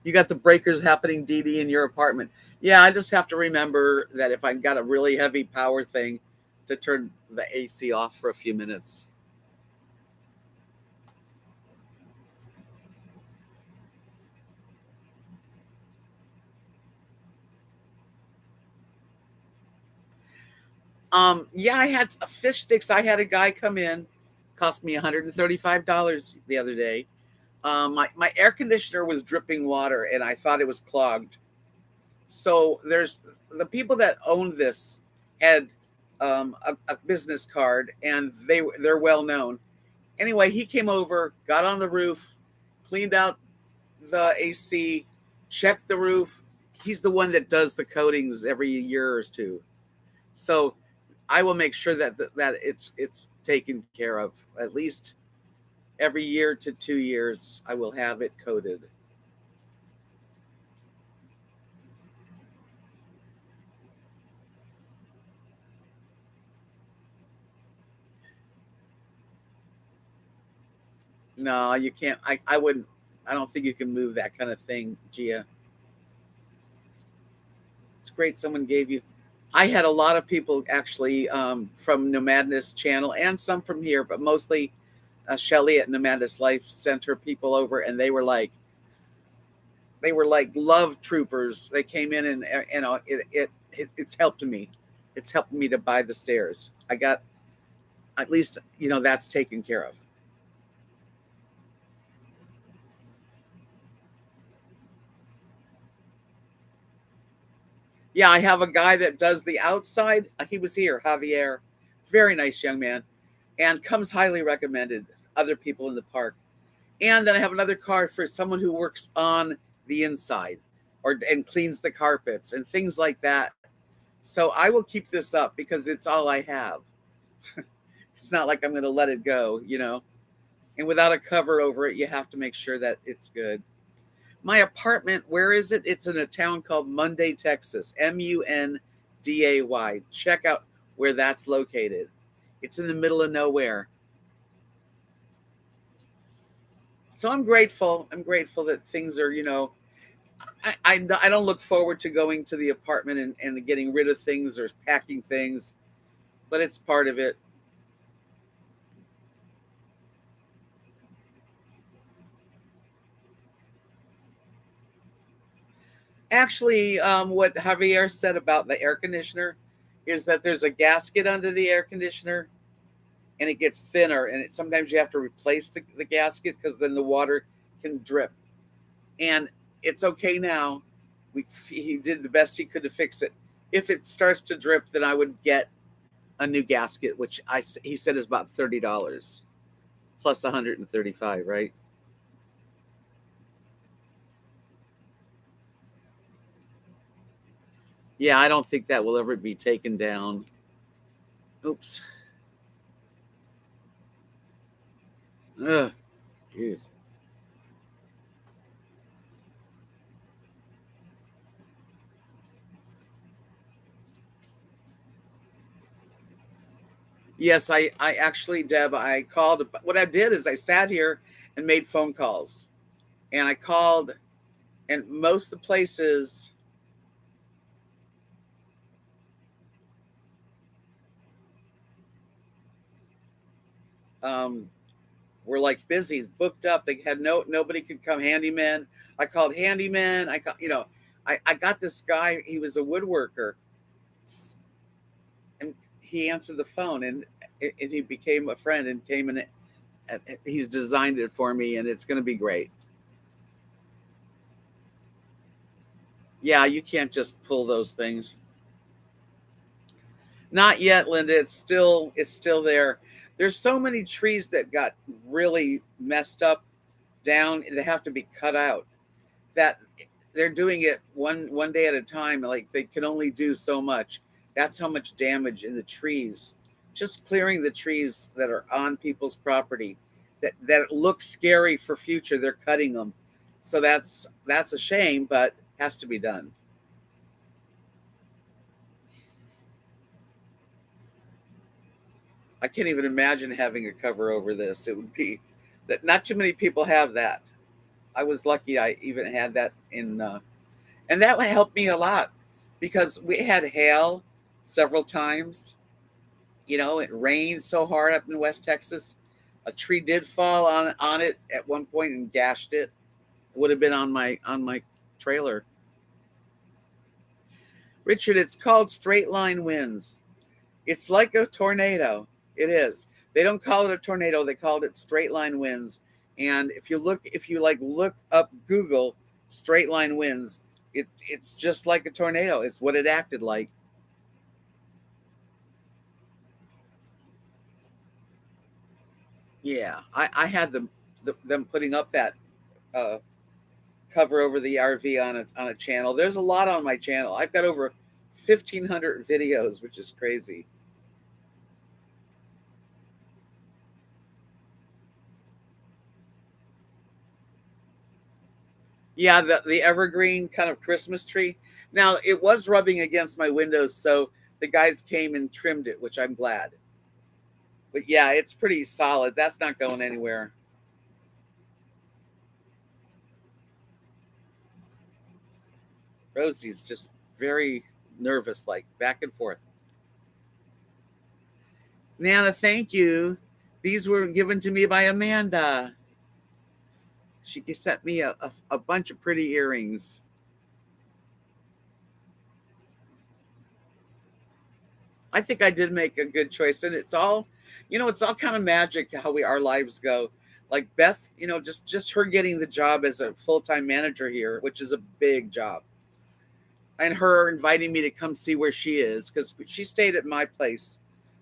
You got the breakers happening, Dee Dee, in your apartment. Yeah, I just have to remember that if I've got a really heavy power thing, to turn the AC off for a few minutes. Yeah, I had fish sticks. I had a guy come in, cost me $135 the other day. My air conditioner was dripping water, and I thought it was clogged. So there's the people that owned this had a business card, and they're well known. Anyway, he came over, got on the roof, cleaned out the AC, checked the roof. He's the one that does the coatings every year or two. So I will make sure that it's taken care of at least every year to 2 years. I will have it coated. No, you can't. I wouldn't. I don't think you can move that kind of thing, Gia. It's great someone gave you. I had a lot of people actually from Nomadness channel and some from here, but mostly Shelly at Nomadness Life Center people over, and they were like love troopers. They came in and it's helped me. It's helped me to buy the stairs. I got at least that's taken care of. Yeah, I have a guy that does the outside. He was here, Javier, very nice young man, and comes highly recommended. Other people in the park, and then I have another card for someone who works on the inside. and cleans the carpets and things like that. So I will keep this up because it's all I have. It's not like I'm going to let it go. And without a cover over it, you have to make sure that it's good. My apartment, where is it? It's in a town called Munday, Texas. Munday. Check out where that's located. It's in the middle of nowhere. So I'm grateful. I'm grateful that things are. I don't look forward to going to the apartment and getting rid of things or packing things, but it's part of it. Actually, what Javier said about the air conditioner is that there's a gasket under the air conditioner and it gets thinner, and sometimes you have to replace the gasket because then the water can drip. And it's okay now. He did the best he could to fix it. If it starts to drip, then I would get a new gasket, which he said is about $30 plus 135, right? Yeah, I don't think that will ever be taken down. Oops. Ugh. Jeez. Yes, I actually, Deb, I called. What I did is I sat here and made phone calls. And I called, and most of the places, um, were like busy, booked up. They had nobody could come. Handyman. I called handyman. I got this guy. He was a woodworker, and he answered the phone, and he became a friend and came in. And he's designed it for me, and it's going to be great. Yeah, you can't just pull those things. Not yet, Linda. It's still there. There's so many trees that got really messed up down. They have to be cut out. That they're doing it one day at a time. Like they can only do so much. That's how much damage in the trees. Just clearing the trees that are on people's property that look scary for future. They're cutting them. So that's a shame, but has to be done. I can't even imagine having a cover over this. It would be that not too many people have that. I was lucky I even had that and that would help me a lot because we had hail several times. It rained so hard up in West Texas. A tree did fall on it at one point and gashed it. It would have been on my trailer. Richard, it's called straight line winds. It's like a tornado. It is. They don't call it a tornado. They called it straight line winds. And if you look up Google straight line winds, it's just like a tornado. It's what it acted like. Yeah, I had them putting up that uh, cover over the RV on a channel. There's a lot on my channel. I've got over 1,500 videos, which is crazy. Yeah, the evergreen kind of Christmas tree. Now it was rubbing against my windows, so the guys came and trimmed it, which I'm glad. But yeah, it's pretty solid. That's not going anywhere. Rosie's just very nervous, like back and forth. Nana, thank you. These were given to me by Amanda. She sent me a bunch of pretty earrings. I think I did make a good choice, and it's all kind of magic how our lives go. Like Beth, just her getting the job as a full time manager here, which is a big job, and her inviting me to come see where she is because she stayed at my place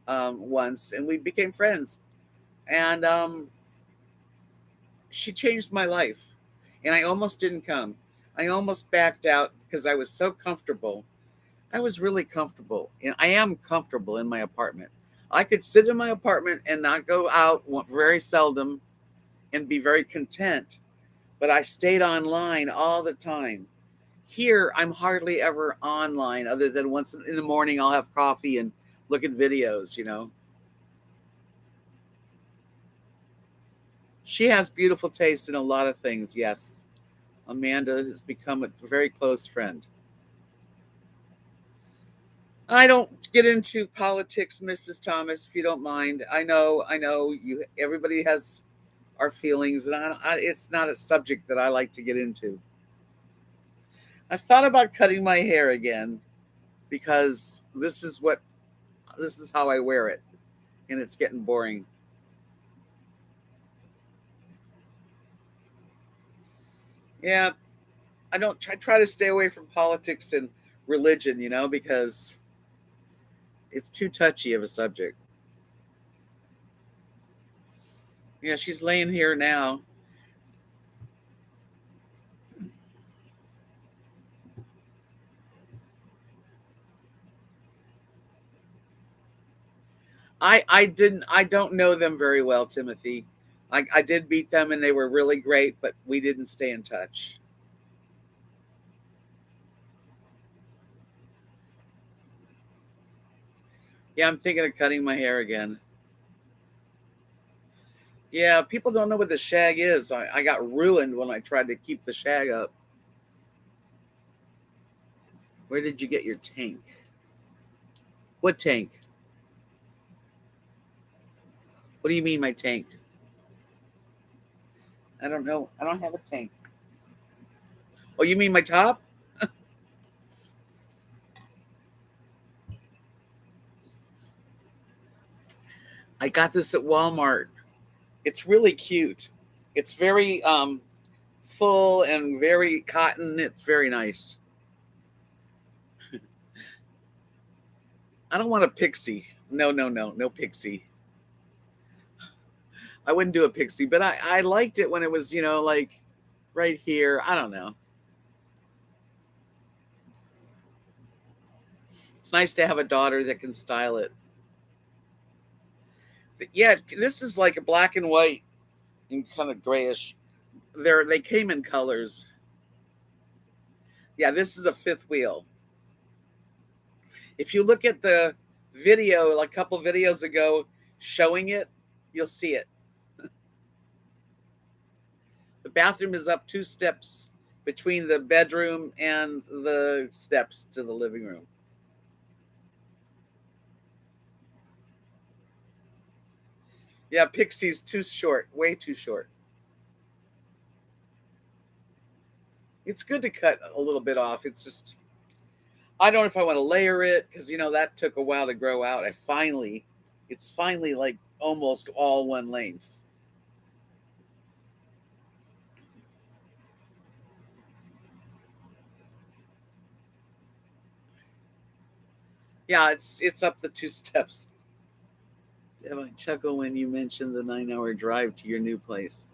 once, and we became friends. And she changed my life, and I almost didn't come. I almost backed out because I was so comfortable. I was really comfortable. And I am comfortable in my apartment. I could sit in my apartment and not go out very seldom and be very content, but I stayed online all the time. Here, I'm hardly ever online other than once in the morning I'll have coffee and look at videos. She has beautiful taste in a lot of things, yes. Amanda has become a very close friend. I don't get into politics, Mrs. Thomas, if you don't mind. I know you everybody has our feelings, and it's not a subject that I like to get into. I've thought about cutting my hair again because this is how I wear it, and it's getting boring. Yeah, I don't try to stay away from politics and religion, because it's too touchy of a subject. Yeah, she's laying here now. I don't know them very well, Timothy. I did meet them and they were really great, but we didn't stay in touch. Yeah, I'm thinking of cutting my hair again. Yeah, people don't know what the shag is. I got ruined when I tried to keep the shag up. Where did you get your tank? What tank? What do you mean, my tank? I don't know. I don't have a tank. Oh, you mean my top? I got this at Walmart. It's really cute. It's very full and very cotton. It's very nice. I don't want a pixie. No, no, no, no pixie. I wouldn't do a pixie, but I liked it when it was, like right here. I don't know. It's nice to have a daughter that can style it. Yeah, this is like a black and white and kind of grayish. They came in colors. Yeah, this is a fifth wheel. If you look at the video, like a couple videos ago, showing it, you'll see it. The bathroom is up 2 steps between the bedroom and the steps to the living room. Yeah, Pixie's too short, way too short. It's good to cut a little bit off. It's just, I don't know if I want to layer it because, that took a while to grow out. It's finally like almost all one length. Yeah, it's up the 2 steps. I chuckle when you mentioned the 9-hour drive to your new place.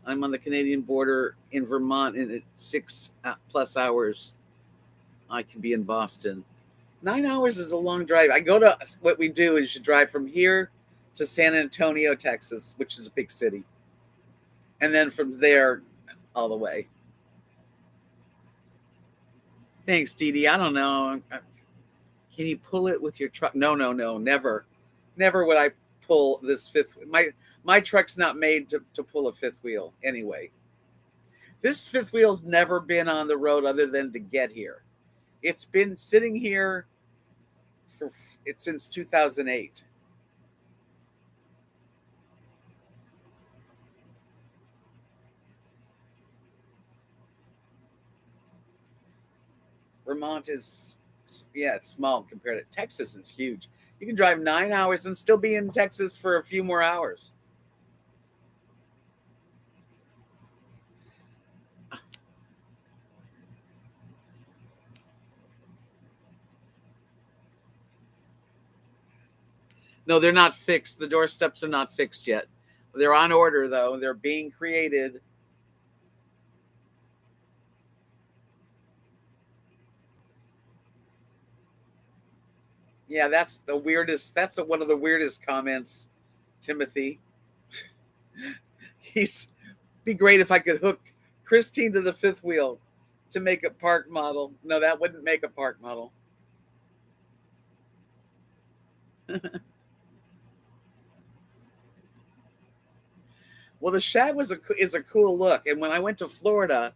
I'm on the Canadian border in Vermont, and it's 6+ hours. I could be in Boston. 9 hours is a long drive. What we do is you drive from here to San Antonio, Texas, which is a big city, and then from there all the way. Thanks, Dee Dee. I don't know. Can you pull it with your truck? No, no, no, never, never would I pull this fifth. My truck's not made to pull a fifth wheel anyway. This fifth wheel's never been on the road other than to get here. It's been sitting here for it's since 2008. Vermont is, yeah, it's small compared to Texas. It's huge. You can drive 9 hours and still be in Texas for a few more hours. No, they're not fixed. The doorsteps are not fixed yet. They're on order though. They're being created. Yeah, that's the weirdest. That's one of the weirdest comments, Timothy. He's be great if I could hook Christine to the fifth wheel to make a park model. No, that wouldn't make a park model. Well, the shag is a cool look, and when I went to Florida,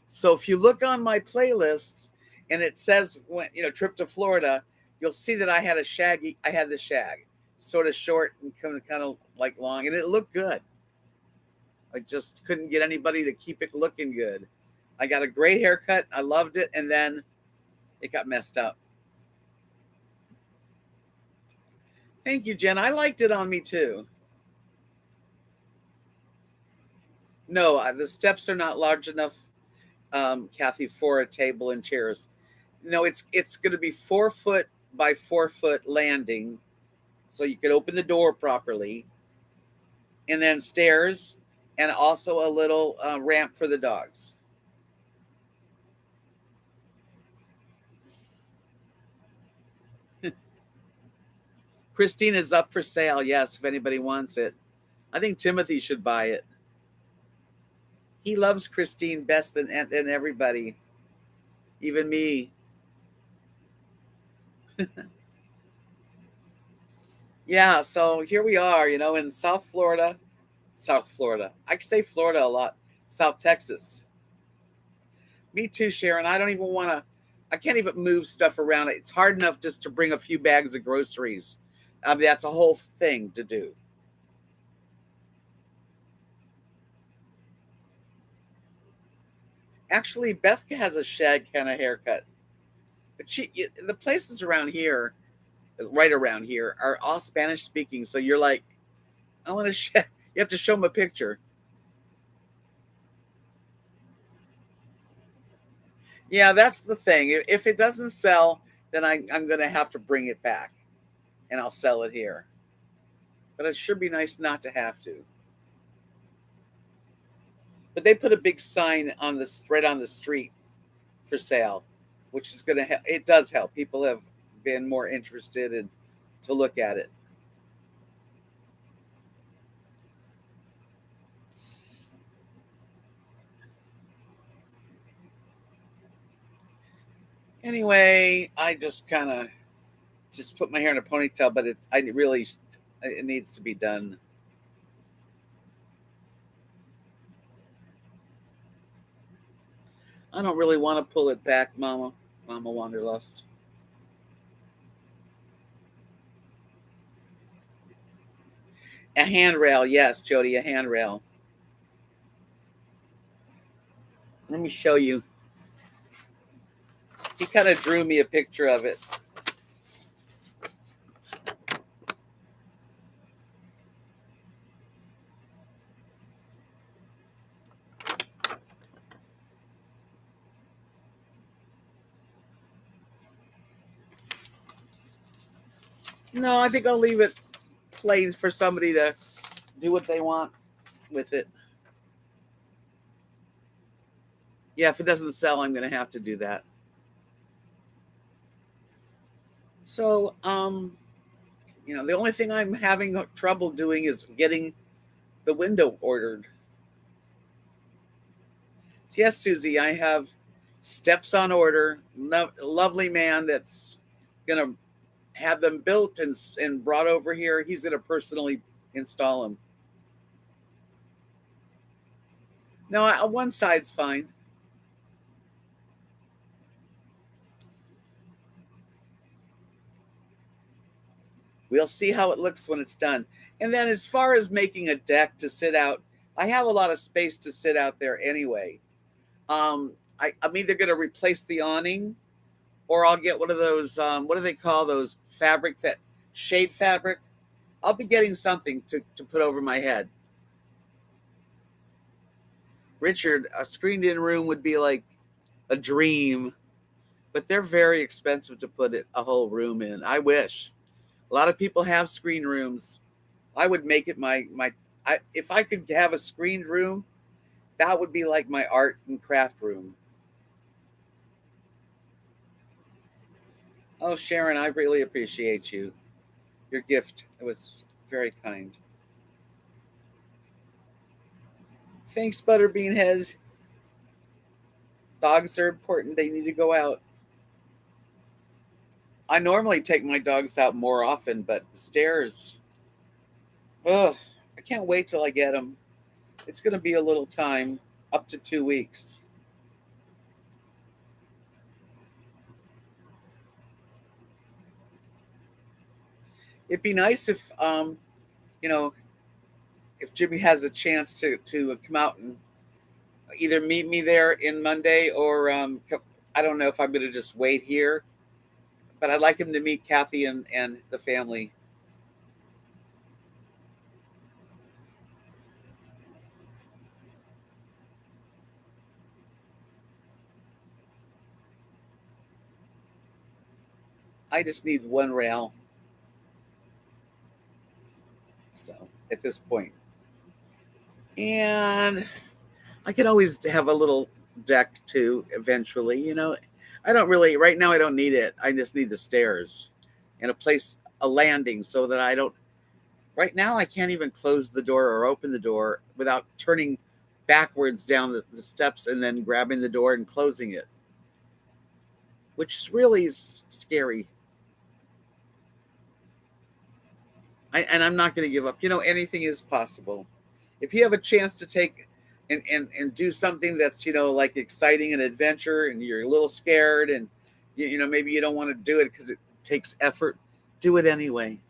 so if you look on my playlists and it says when trip to Florida, you'll see that I had a shaggy. I had the shag, sort of short and kind of like long, and it looked good. I just couldn't get anybody to keep it looking good. I got a great haircut. I loved it, and then it got messed up. Thank you, Jen. I liked it on me too. No, the steps are not large enough, Kathy, for a table and chairs. No, it's going to be 4 foot by 4 foot landing, so you can open the door properly, and then stairs, and also a little ramp for the dogs. Christine is up for sale. Yes, if anybody wants it. I think Timothy should buy it. He loves Christine best than everybody, even me. Yeah, so here we are, in South Florida. South Florida. I can say Florida a lot. South Texas. Me too, Sharon. I don't even want to. I can't even move stuff around. It's hard enough just to bring a few bags of groceries. I mean, that's a whole thing to do. Actually, Beth has a shag kind of haircut, but the places around here, right around here, are all Spanish speaking. So you're like, I want to. You have to show them a picture. Yeah, that's the thing. If it doesn't sell, then I'm going to have to bring it back, and I'll sell it here. But it should be nice not to have to. But they put a big sign on this right on the street for sale, which is going to help. It does help. People have been more interested in to look at it. Anyway, I just kind of just put my hair in a ponytail, but it needs to be done. I don't really want to pull it back, Mama. Mama Wanderlust. A handrail, yes, Jody, a handrail. Let me show you. He kind of drew me a picture of it. No, I think I'll leave it plain for somebody to do what they want with it. Yeah, if it doesn't sell, I'm going to have to do that. So, the only thing I'm having trouble doing is getting the window ordered. Yes, Susie, I have steps on order. Lovely man that's going to have them built and brought over here. He's going to personally install them. No, one side's fine. We'll see how it looks when it's done. And then as far as making a deck to sit out, I have a lot of space to sit out there anyway. I'm either going to replace the awning or I'll get one of those, what do they call those fabric that shade fabric? I'll be getting something to put over my head. Richard, a screened in room would be like a dream, but they're very expensive to put a whole room in. I wish. A lot of people have screen rooms. I would make it if I could have a screened room, that would be like my art and craft room. Oh, Sharon, I really appreciate you. Your gift was very kind. Thanks, Butterbean Head. Dogs are important. They need to go out. I normally take my dogs out more often, but the stairs, ugh, I can't wait till I get them. It's going to be a little time, up to 2 weeks. It'd be nice if, you know, if Jimmy has a chance to come out and either meet me there in Monday or I don't know if I'm going to just wait here, but I'd like him to meet Kathy and the family. I just need one rail. So at this point, and I could always have a little deck too eventually. I don't really right now. I don't need it. I just need the stairs and a place, a landing, so that I don't. Right now, I can't even close the door or open the door without turning backwards down the steps and then grabbing the door and closing it, which is really scary. And I'm not going to give up. Anything is possible. If you have a chance to take and do something that's like exciting and adventure, and you're a little scared, and maybe you don't want to do it because it takes effort, do it anyway.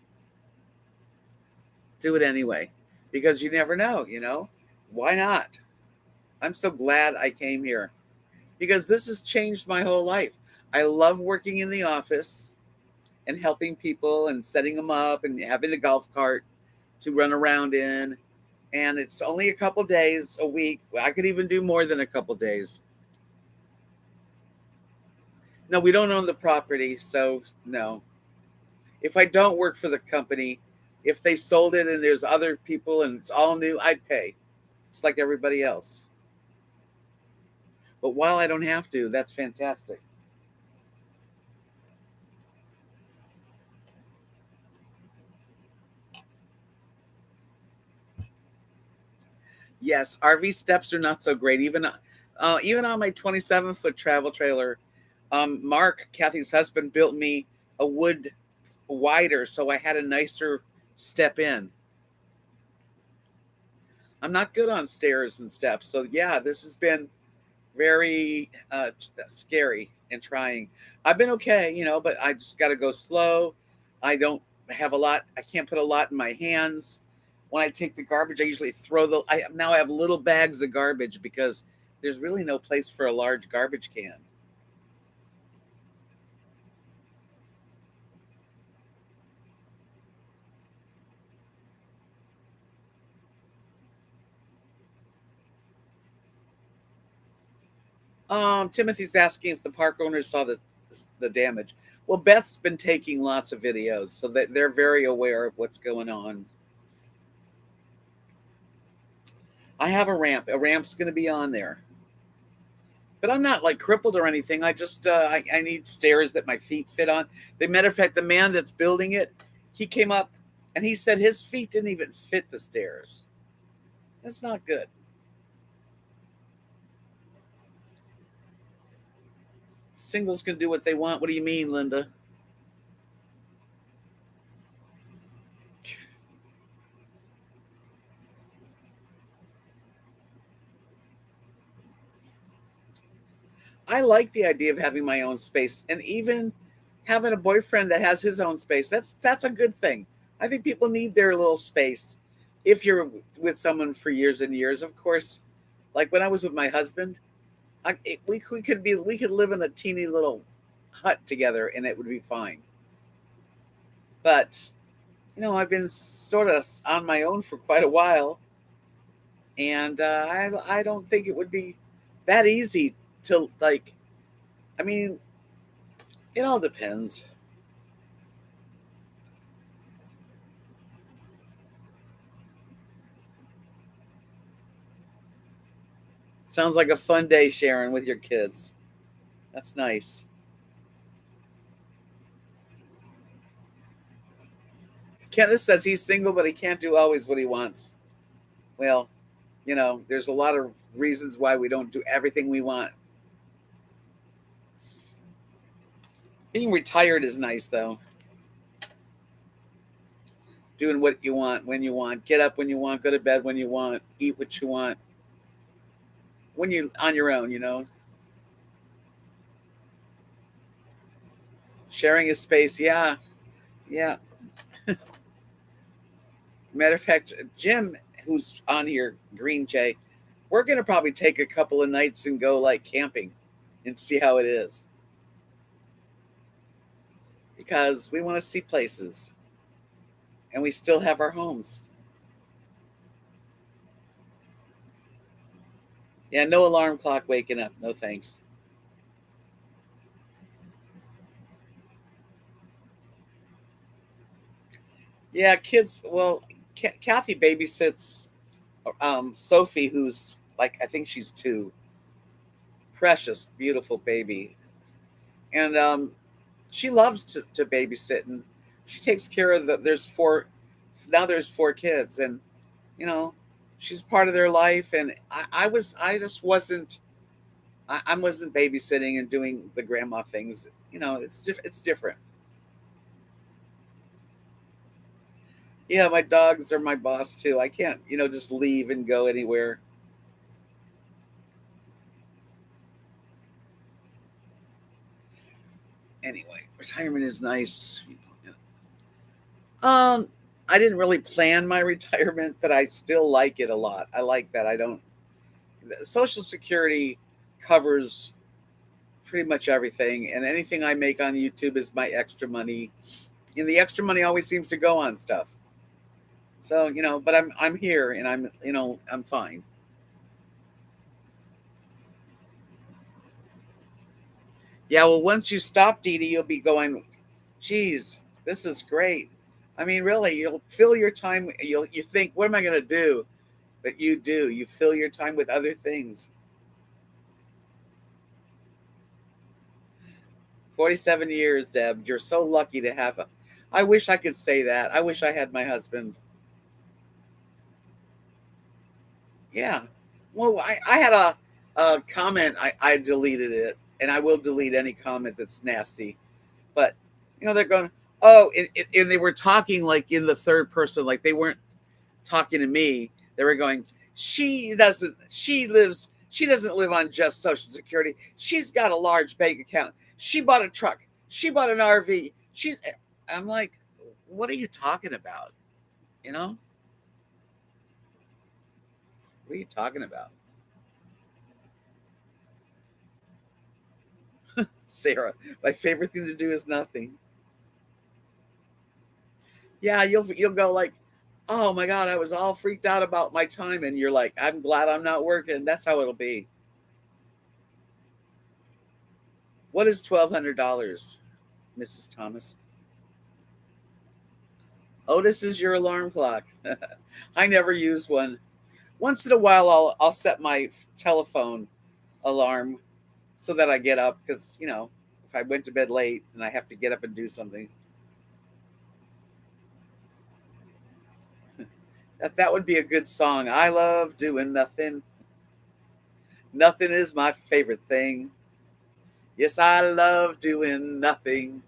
Do it anyway, because you never know. Why not? I'm so glad I came here because this has changed my whole life. I love working in the office and helping people and setting them up and having the golf cart to run around in. And it's only a couple days a week. I could even do more than a couple days. No, we don't own the property, so no. If I don't work for the company, if they sold it and there's other people and it's all new, I'd pay. It's like everybody else. But while I don't have to, that's fantastic. Yes, RV steps are not so great. Even on my 27-foot travel trailer, Mark, Kathy's husband, built me a wood wider, so I had a nicer step in. I'm not good on stairs and steps, so yeah, this has been very scary and trying. I've been okay, but I just got to go slow. I don't have a lot. I can't put a lot in my hands. When I take the garbage, I usually throw now I have little bags of garbage because there's really no place for a large garbage can. Timothy's asking if the park owners saw the damage. Well, Beth's been taking lots of videos, so that they're very aware of what's going on. I have a ramp. A ramp's going to be on there, but I'm not like crippled or anything. I just I need stairs that my feet fit on. The matter of fact, the man that's building it, he came up and he said his feet didn't even fit the stairs. That's not good. Singles can do what they want. What do you mean, Linda? I like the idea of having my own space and even having a boyfriend that has his own space. That's a good thing. I think people need their little space. If you're with someone for years and years, of course, like when I was with my husband, we could live in a teeny little hut together and it would be fine. But I've been sort of on my own for quite a while, and I don't think it would be that easy to like. I mean, it all depends. Sounds like a fun day, Sharon, with your kids. That's nice. Kenneth says he's single, but he can't do always what he wants. Well, there's a lot of reasons why we don't do everything we want. Being retired is nice, though. Doing what you want, when you want, get up when you want, go to bed when you want, eat what you want, when you on your own. Sharing a space, yeah, yeah. Matter of fact, Jim, who's on here, Green Jay, we're gonna probably take a couple of nights and go like camping and see how it is because we want to see places and we still have our homes. Yeah, no alarm clock waking up. No thanks. Yeah, kids. Well, Kathy babysits Sophie, who's like I think she's 2. Precious, beautiful baby, and she loves to babysit, and she takes care of the. There's 4 now. There's 4 kids, and you know, she's part of their life. And I just wasn't. I wasn't babysitting and doing the grandma things. It's different. Yeah, my dogs are my boss too. I can't, just leave and go anywhere. Anyway, retirement is nice. Um, I didn't really plan my retirement, but I still like it a lot. I like that. I don't. Social Security covers pretty much everything, and anything I make on YouTube is my extra money, and the extra money always seems to go on stuff. So but I'm here, and I'm fine. Yeah, well, once you stop, Dee Dee, you'll be going, geez, this is great. I mean, really, you'll fill your time. You think, what am I going to do? But you do. You fill your time with other things. 47 years, Deb. You're so lucky to have a. I wish I could say that. I wish I had my husband. Yeah. Well, I had a comment. I deleted it, and I will delete any comment that's nasty. But they're going, oh, and they were talking like in the third person, like they weren't talking to me. They were going, she doesn't live on just Social Security. She's got a large bank account. She bought a truck. She bought an RV. I'm like, what are you talking about? You know, what are you talking about? Sarah, my favorite thing to do is nothing. Yeah, you'll go like, oh my God, I was all freaked out about my time. And you're like, I'm glad I'm not working. That's how it'll be. What is $1,200, Mrs. Thomas? Oh, this is your alarm clock. I never use one. Once in a while, I'll set my telephone alarm so that I get up because if I went to bed late and I have to get up and do something, that would be a good song. I love doing nothing. Nothing is my favorite thing. Yes, I love doing nothing.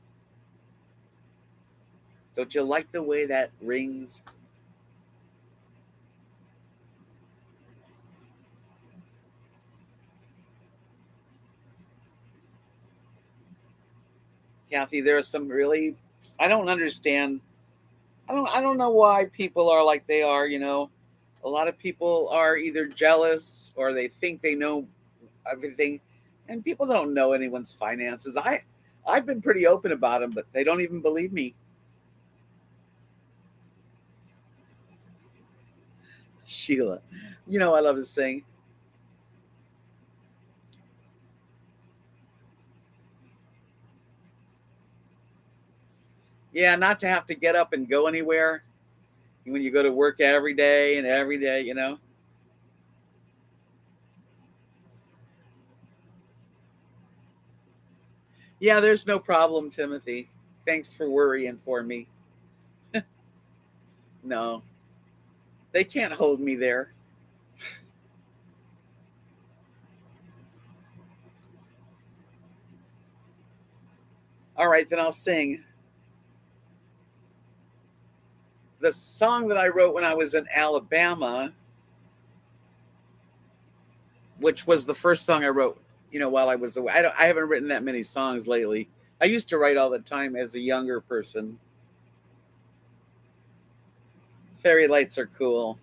Don't you like the way that rings? Kathy, there are some really I don't understand. I don't know why people are like they are, A lot of people are either jealous or they think they know everything, and people don't know anyone's finances. I've been pretty open about them, but they don't even believe me. Sheila, I love to sing. Yeah, not to have to get up and go anywhere when you go to work every day and every day. Yeah, there's no problem, Timothy. Thanks for worrying for me. No, they can't hold me there. All right, then I'll sing. The song that I wrote when I was in Alabama, which was the first song I wrote, while I was away. I haven't written that many songs lately. I used to write all the time as a younger person. Fairy lights are cool.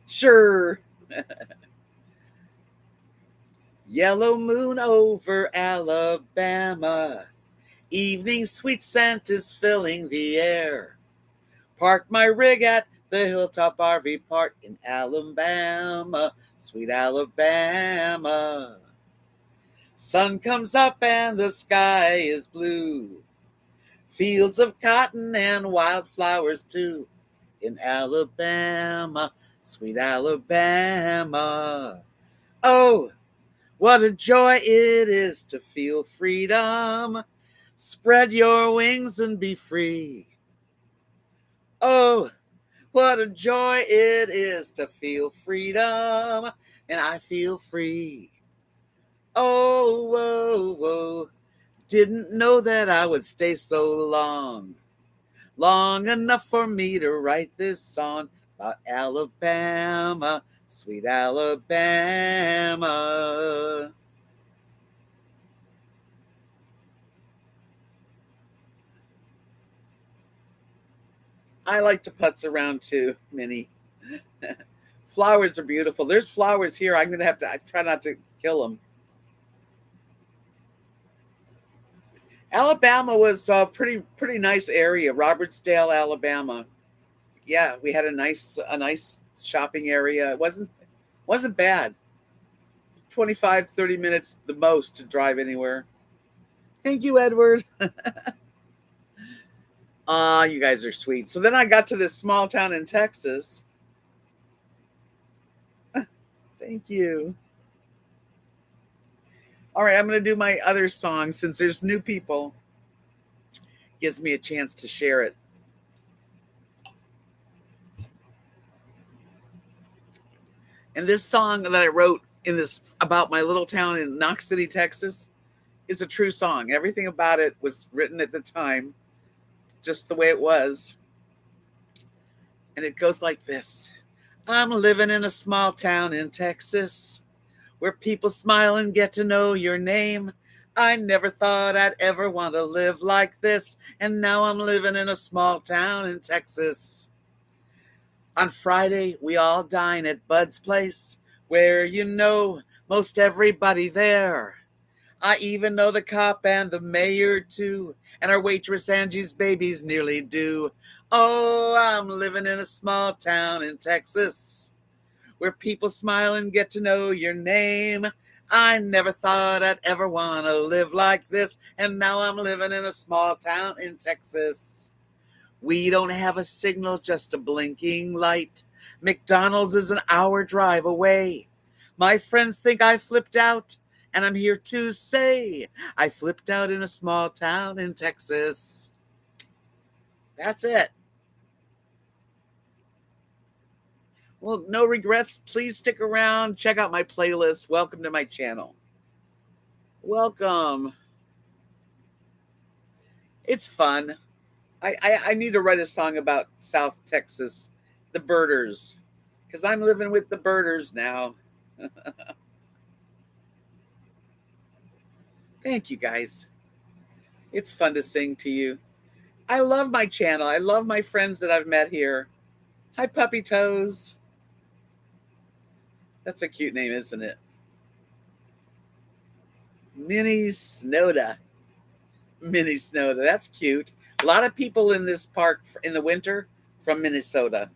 Sure. Yellow moon over Alabama. Evening sweet scent is filling the air. Parked my rig at the Hilltop RV Park in Alabama, sweet Alabama. Sun comes up and the sky is blue. Fields of cotton and wildflowers too. In Alabama, sweet Alabama. Oh, what a joy it is to feel freedom. Spread your wings and be free. Oh, what a joy it is to feel freedom. And I feel free. Oh, whoa, whoa. Didn't know that I would stay so long. Long enough for me to write this song about Alabama, sweet Alabama. I like to putz around too, Minnie. Flowers are beautiful. There's flowers here. I'm going to have to try not to kill them. Alabama was a pretty nice area. Robertsdale, Alabama. Yeah, we had a nice shopping area. It wasn't bad. 25, 30 minutes the most to drive anywhere. Thank you, Edward. You guys are sweet. So then I got to this small town in Texas. Thank you. All right, I'm going to do my other song since there's new people. Gives me a chance to share it. And this song that I wrote in this about my little town in Knox City, Texas, is a true song. Everything about it was written at the time, just the way it was. And it goes like this. I'm living in a small town in Texas where people smile and get to know your name. I never thought I'd ever want to live like this, and now I'm living in a small town in Texas. On Friday, we all dine at Bud's place, where most everybody there. I even know the cop and the mayor too, and our waitress Angie's baby's nearly due. Oh, I'm living in a small town in Texas, where people smile and get to know your name. I never thought I'd ever want to live like this, and now I'm living in a small town in Texas. We don't have a signal, just a blinking light. McDonald's is an hour drive away. My friends think I flipped out, and I'm here to say I flipped out in a small town in Texas. That's it. Well, no regrets. Please stick around. Check out my playlist. Welcome to my channel. Welcome. It's fun. I need to write a song about South Texas, the birders, because I'm living with the birders now. Thank you, guys. It's fun to sing to you. I love my channel. I love my friends that I've met here. Hi, Puppy Toes. That's a cute name, isn't it? Minnie Snowda. Minnie Snowda. That's cute. A lot of people in this park in the winter from Minnesota.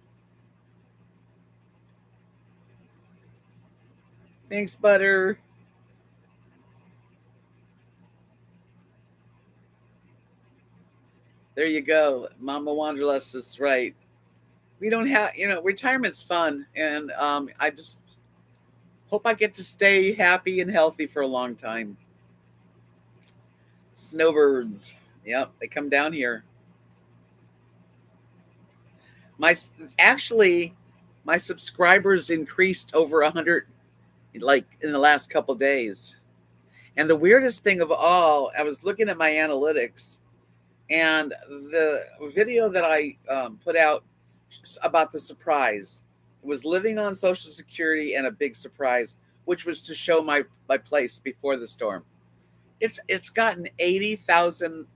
Thanks, Butter. There you go. Mama Wanderlust is right. We don't have, retirement's fun. And I just Hope I get to stay happy and healthy for a long time. Snowbirds. Yep, they come down here. My actually, my subscribers increased over 100, like in the last couple days. And the weirdest thing of all, I was looking at my analytics, and the video that I put out about the surprise was living on Social Security and a big surprise, which was to show my place before the storm. It's gotten 80,000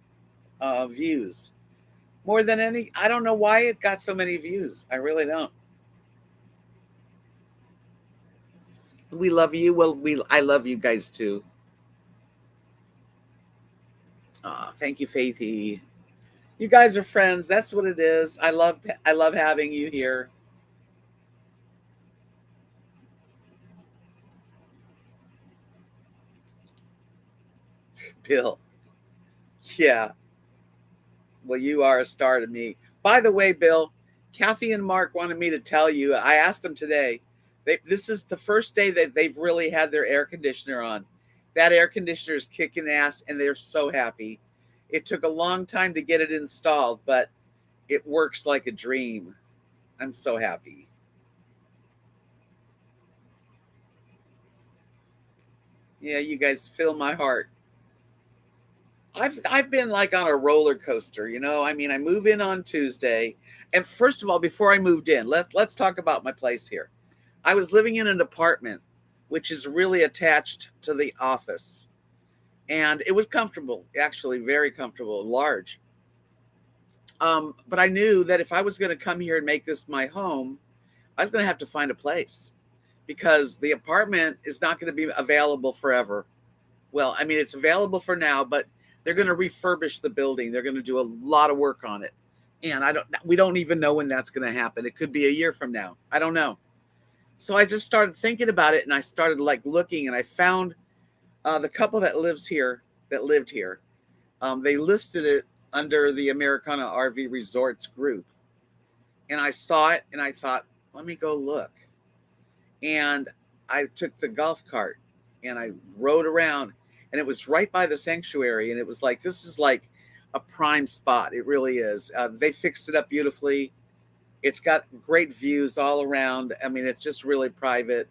views, more than any. I don't know why it got so many views. I really don't. We love you. Well, I love you guys too. Thank you, Faithy. You guys are friends. That's what it is. I love having you here. Bill. Yeah. Well, you are a star to me. By the way, Bill, Kathy and Mark wanted me to tell you. I asked them today. This is the first day that they've really had their air conditioner on. That air conditioner is kicking ass, and they're so happy. It took a long time to get it installed, but it works like a dream. I'm so happy. Yeah, you guys fill my heart. I've been like on a roller coaster, you know. I mean, I move in on Tuesday, and first of all, before I moved in, let's talk about my place here. I was living in an apartment, which is really attached to the office, and it was comfortable, actually, very comfortable, large. But I knew that if I was going to come here and make this my home, I was going to have to find a place because the apartment is not going to be available forever. Well, I mean, it's available for now, but they're going to refurbish the building. They're going to do a lot of work on it. And we don't even know when that's going to happen. It could be a year from now. I don't know. So I just started thinking about it, and I started like looking, and I found the couple that lived here. They listed it under the Americana RV Resorts group. And I saw it, and I thought, let me go look. And I took the golf cart, and I rode around, and it was right by the sanctuary. And it was like, this is like a prime spot. It really is. They fixed it up beautifully. It's got great views all around. I mean, it's just really private.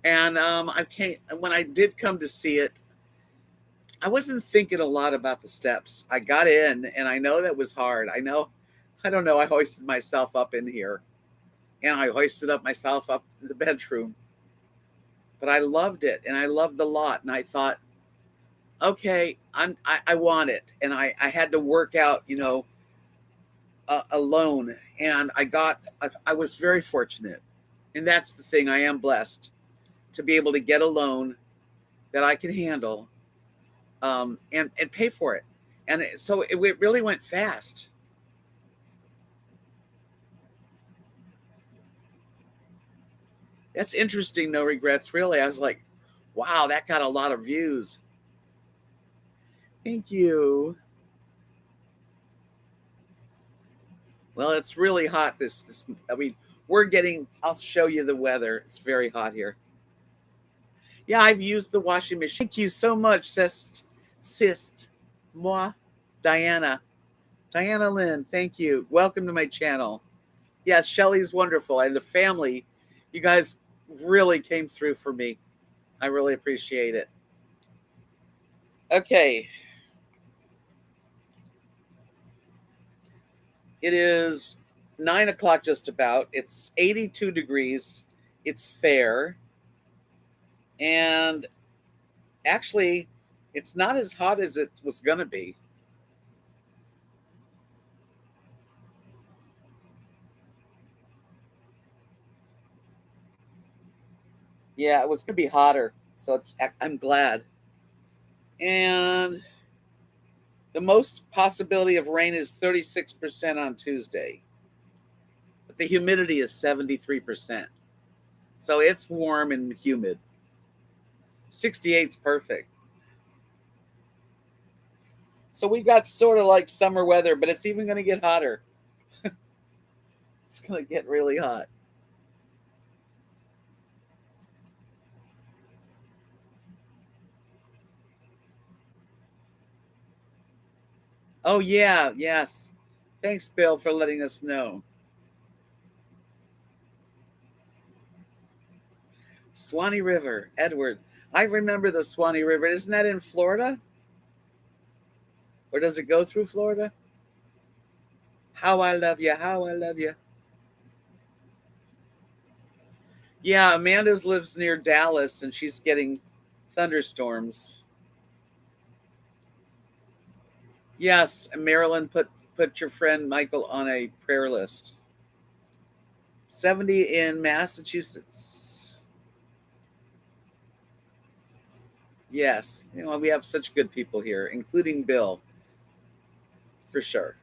And when I did come to see it, I wasn't thinking a lot about the steps. I got in, and I know that was hard. I don't know. I hoisted myself up in here, and I hoisted up myself up in the bedroom. But I loved it, and I loved the lot. And I thought, okay, I want it. And I had to work out, a loan. And I was very fortunate. And that's the thing. I am blessed to be able to get a loan that I can handle, and pay for it. And so it really went fast. That's interesting. No regrets, really. I was like, wow, that got a lot of views. Thank you. Well, it's really hot. I mean, I'll show you the weather. It's very hot here. Yeah, I've used the washing machine. Thank you so much, sis, moi, Diana. Diana Lynn, thank you. Welcome to my channel. Yes, Shelly's wonderful. And the family, you guys really came through for me. I really appreciate it. Okay. It is 9 o'clock just about. It's 82 degrees. It's fair. And actually, it's not as hot as it was going to be. Yeah, it was going to be hotter. So I'm glad. And the most possibility of rain is 36% on Tuesday. But the humidity is 73%. So it's warm and humid. 68 is perfect. So we got sort of like summer weather, but it's even going to get hotter. It's going to get really hot. Oh, yeah, yes. Thanks, Bill, for letting us know. Swanee River, Edward. I remember the Swanee River. Isn't that in Florida? Or does it go through Florida? How I love you, how I love you. Yeah, Amanda's lives near Dallas and she's getting thunderstorms. Yes, Marilyn put your friend Michael on a prayer list. 70 in Massachusetts. Yes, we have such good people here, including Bill, for sure.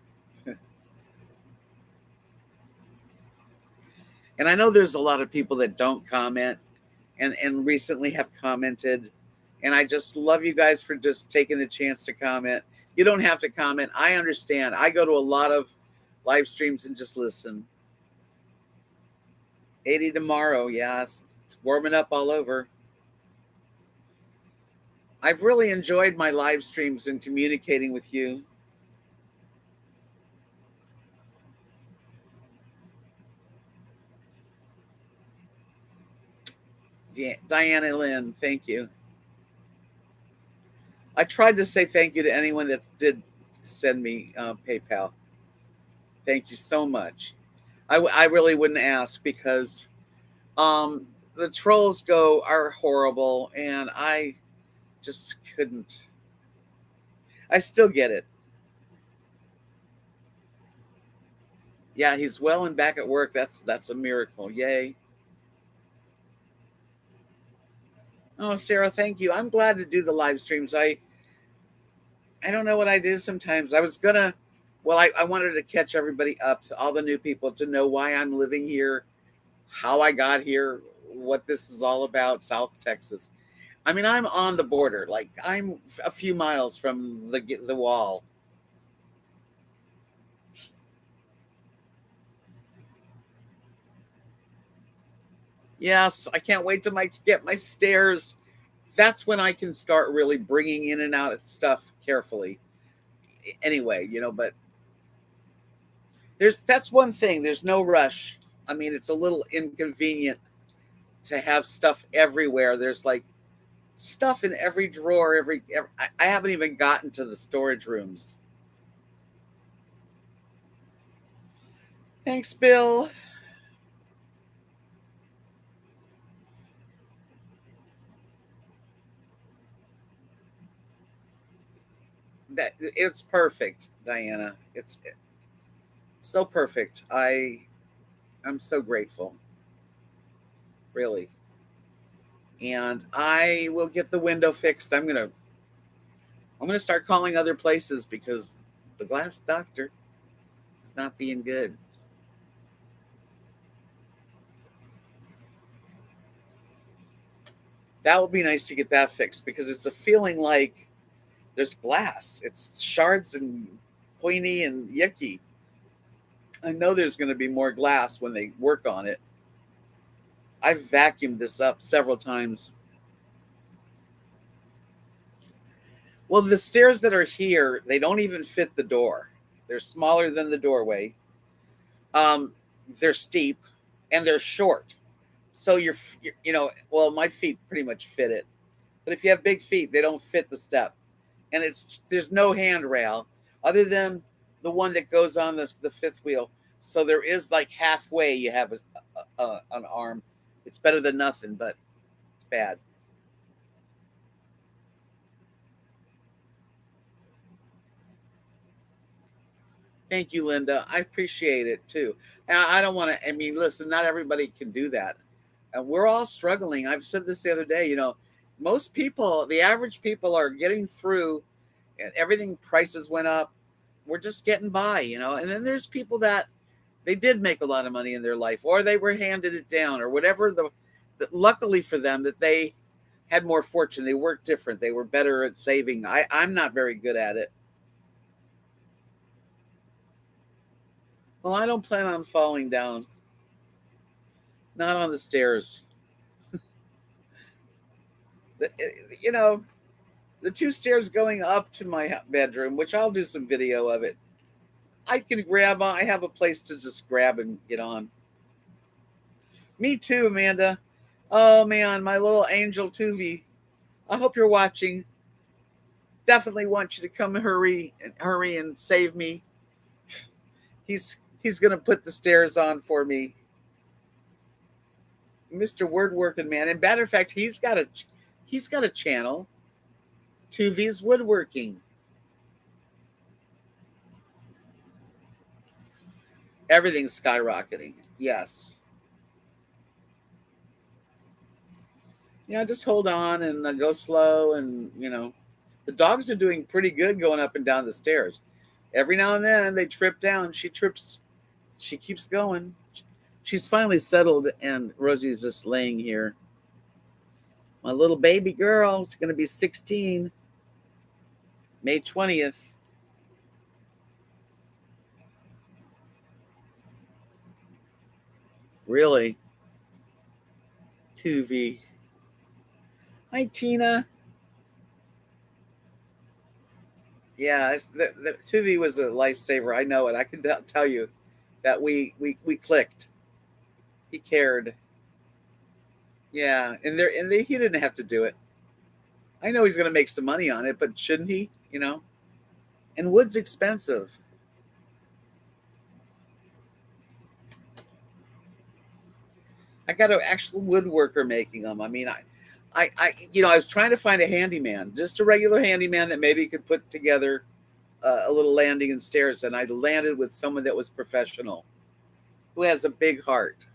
And I know there's a lot of people that don't comment and recently have commented. And I just love you guys for just taking the chance to comment. You don't have to comment. I understand. I go to a lot of live streams and just listen. 80 tomorrow. Yeah, it's warming up all over. I've really enjoyed my live streams and communicating with you. Diana Lynn, thank you. I tried to say thank you to anyone that did send me PayPal. Thank you so much. I really wouldn't ask because the trolls are horrible, and I just couldn't. I still get it. Yeah, he's well and back at work. That's a miracle. Yay. Oh, Sarah, thank you. I'm glad to do the live streams. I don't know what I do sometimes. I was gonna, well, I wanted to catch everybody up, to all the new people, to know why I'm living here, how I got here, what this is all about, South Texas. I mean, I'm on the border. Like, I'm a few miles from the wall. Yes, I can't wait to get my stairs. That's when I can start really bringing in and out of stuff carefully. Anyway, but that's one thing. There's no rush. I mean, it's a little inconvenient to have stuff everywhere. There's like stuff in every drawer. I haven't even gotten to the storage rooms. Thanks, Bill. That it's perfect, Diana. It's so perfect. I'm so grateful, really. And I will get the window fixed. I'm gonna start calling other places because the glass doctor is not being good. That would be nice to get that fixed because it's a feeling like there's glass. It's shards and pointy and yucky. I know there's going to be more glass when they work on it. I've vacuumed this up several times. Well, the stairs that are here, they don't even fit the door. They're smaller than the doorway. Um, they're steep and they're short. So well, my feet pretty much fit it. But if you have big feet, they don't fit the step. And there's no handrail other than the one that goes on the fifth wheel. So there is like halfway you have an arm. It's better than nothing, but it's bad. Thank you, Linda. I appreciate it too. I don't want to. I mean, listen, not everybody can do that, and we're all struggling. I've said this the other day. Most people, the average people, are getting through. And everything prices went up. We're just getting by, And then there's people that they did make a lot of money in their life, or they were handed it down, or whatever. Luckily for them, that they had more fortune. They worked different. They were better at saving. I'm not very good at it. Well, I don't plan on falling down. Not on the stairs. You know, The two stairs going up to my bedroom, which I'll do some video of it. I can grab on. I have a place to just grab and get on. Me too, Amanda. Oh man, my little angel Tuvi. I hope you're watching. Definitely want you to come hurry and save me. He's gonna put the stairs on for me. Mr. Woodworking Man. And matter of fact, he's got a channel. Tuvi's Woodworking. Everything's skyrocketing. Yes. Yeah, just hold on and go slow. And, the dogs are doing pretty good going up and down the stairs. Every now and then they trip down. She trips. She keeps going. She's finally settled, and Rosie's just laying here. My little baby girl is going to be 16, May 20th. Really? Tuvi. Hi, Tina. Yeah, the Tuvi was a lifesaver. I know it. I can tell you that we clicked. He cared. Yeah, he didn't have to do it. I know he's going to make some money on it, but shouldn't he? And wood's expensive. I got an actual woodworker making them. I mean, I was trying to find a handyman, just a regular handyman that maybe could put together a little landing and stairs, and I landed with someone that was professional, who has a big heart.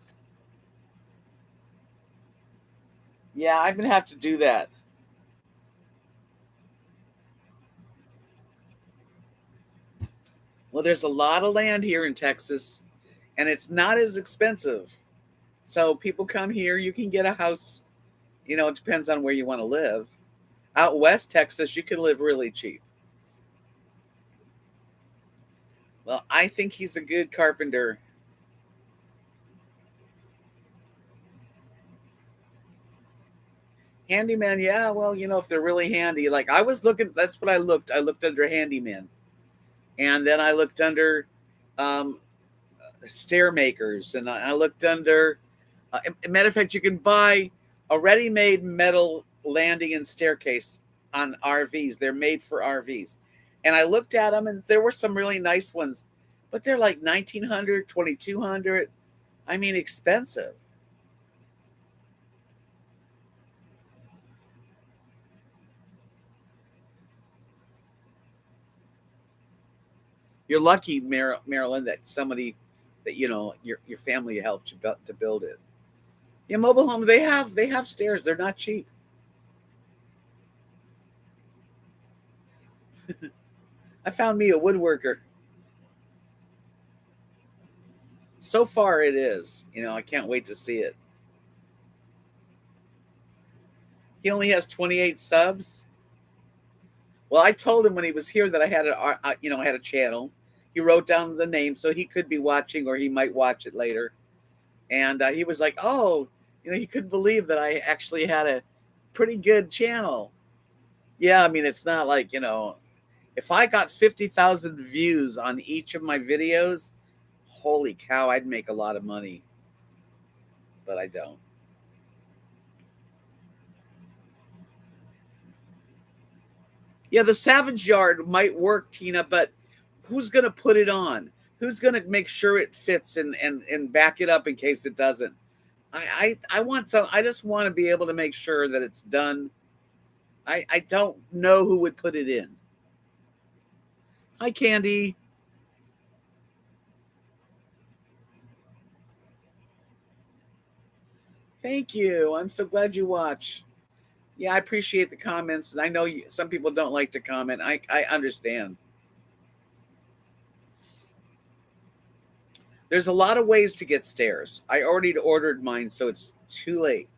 Yeah, I'm gonna have to do that. Well, there's a lot of land here in Texas, and it's not as expensive. So people come here. You can get a house. It depends on where you want to live. Out west Texas, you can live really cheap. Well, I think he's a good carpenter. Handyman, yeah. Well, if they're really handy, like I was looking, that's what I looked. I looked under handyman, and then I looked under um, stair makers, and I looked under. Matter of fact, you can buy a ready-made metal landing and staircase on RVs. They're made for RVs, and I looked at them, and there were some really nice ones, but they're like 1,900, 2,200. I mean, expensive. You're lucky, Marilyn, that somebody that your family helped you to build it. Yeah, mobile home, they have stairs. They're not cheap. I found me a woodworker. So far, it is. I can't wait to see it. He only has 28 subs. Well, I told him when he was here that I had I had a channel. He wrote down the name so he could be watching, or he might watch it later. And he was like, "Oh, he couldn't believe that I actually had a pretty good channel." Yeah, I mean, it's not like if I got 50,000 views on each of my videos, holy cow, I'd make a lot of money. But I don't. Yeah, the Savage Yard might work, Tina, but who's going to put it on? Who's going to make sure it fits and back it up in case it doesn't? I want some. I just want to be able to make sure that it's done. I don't know who would put it in. Hi, Candy. Thank you. I'm so glad you watch. Yeah, I appreciate the comments, and I know some people don't like to comment. I understand. There's a lot of ways to get stairs. I already ordered mine, so it's too late.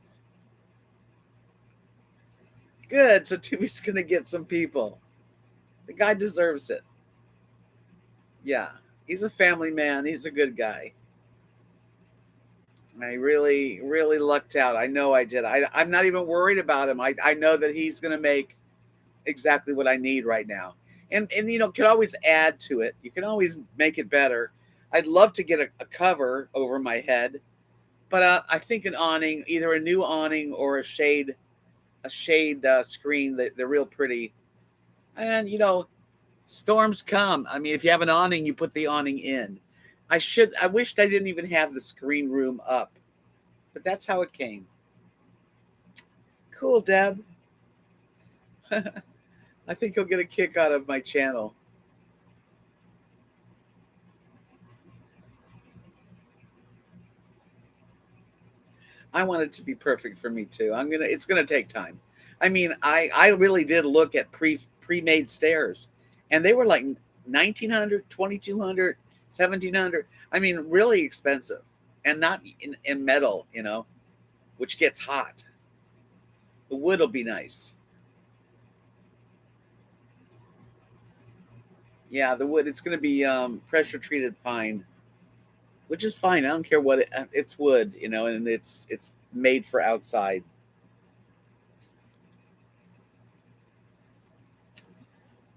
Good. So Tubi's gonna get some people. The guy deserves it. Yeah, he's a family man. He's a good guy. I really, really lucked out. I know I did. I'm not even worried about him. I know that he's gonna make exactly what I need right now. And can always add to it. You can always make it better. I'd love to get a cover over my head, but I think an awning, either a new awning or a shade screen, that they're real pretty. And storms come. I mean, if you have an awning, you put the awning in. I wished I didn't even have the screen room up, but that's how it came. Cool, Deb. I think you'll get a kick out of my channel. I want it to be perfect for me too. It's gonna take time. I mean, I really did look at pre-made stairs, and they were like 1900, 2200, 1700. I mean, really expensive, and not in metal, which gets hot. The wood will be nice. Yeah, the wood. It's gonna be pressure treated pine, which is fine. I don't care what it's wood, and it's made for outside.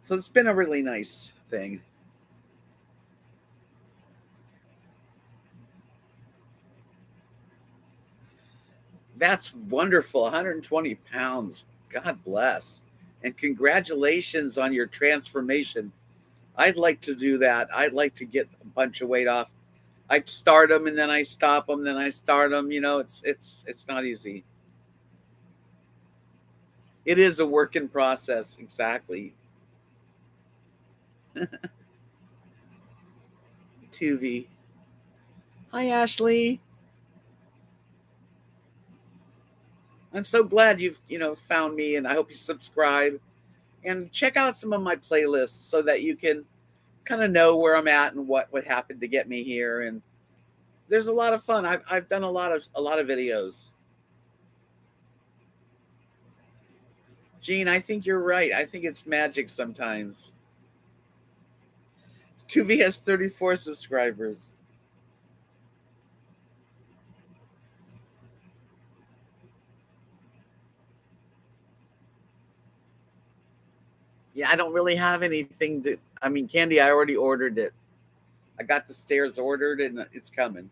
So it's been a really nice thing. That's wonderful. 120 pounds. God bless. And congratulations on your transformation. I'd like to do that. I'd like to get a bunch of weight off. I start them and then I stop them, then I start them. It's not easy. It is a work in process. Exactly. Tuvi. Hi, Ashley. I'm so glad you've found me, and I hope you subscribe and check out some of my playlists so that you can kind of know where I'm at and what happened to get me here. And there's a lot of fun. I've done a lot of videos. Gene, I think you're right. I think it's magic sometimes. Tuvi has 34 subscribers. Yeah, I don't really have anything to. I mean, candy, I already ordered it. I got the stairs ordered and it's coming.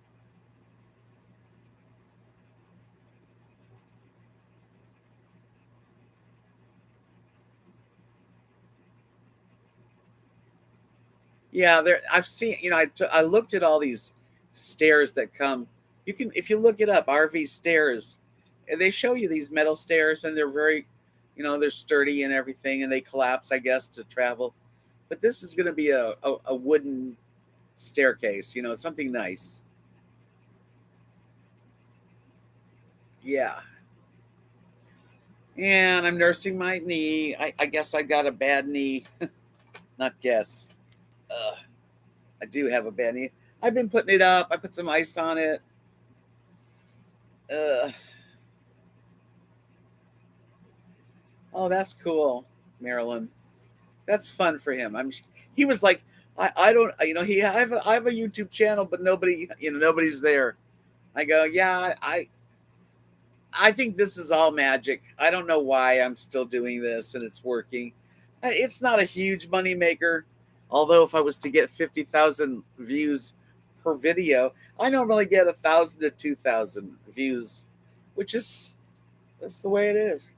Yeah, there. I've seen. I looked at all these stairs that come. You can, if you look it up, RV stairs. And they show you these metal stairs, and they're very, they're sturdy and everything, and they collapse, I guess, to travel. But this is going to be a wooden staircase. Something nice. Yeah. And I'm nursing my knee. I guess I got a bad knee. Not guess. I do have a bad knee. I've been putting it up. I put some ice on it. Uh, oh, that's cool, Marilyn. That's fun for him. He was like, I don't, I have a YouTube channel, but nobody's there. I go, yeah, I think this is all magic. I don't know why I'm still doing this and it's working. It's not a huge money maker. Although if I was to get 50,000 views per video, I normally get 1,000 to 2,000 views, which is that's the way it is.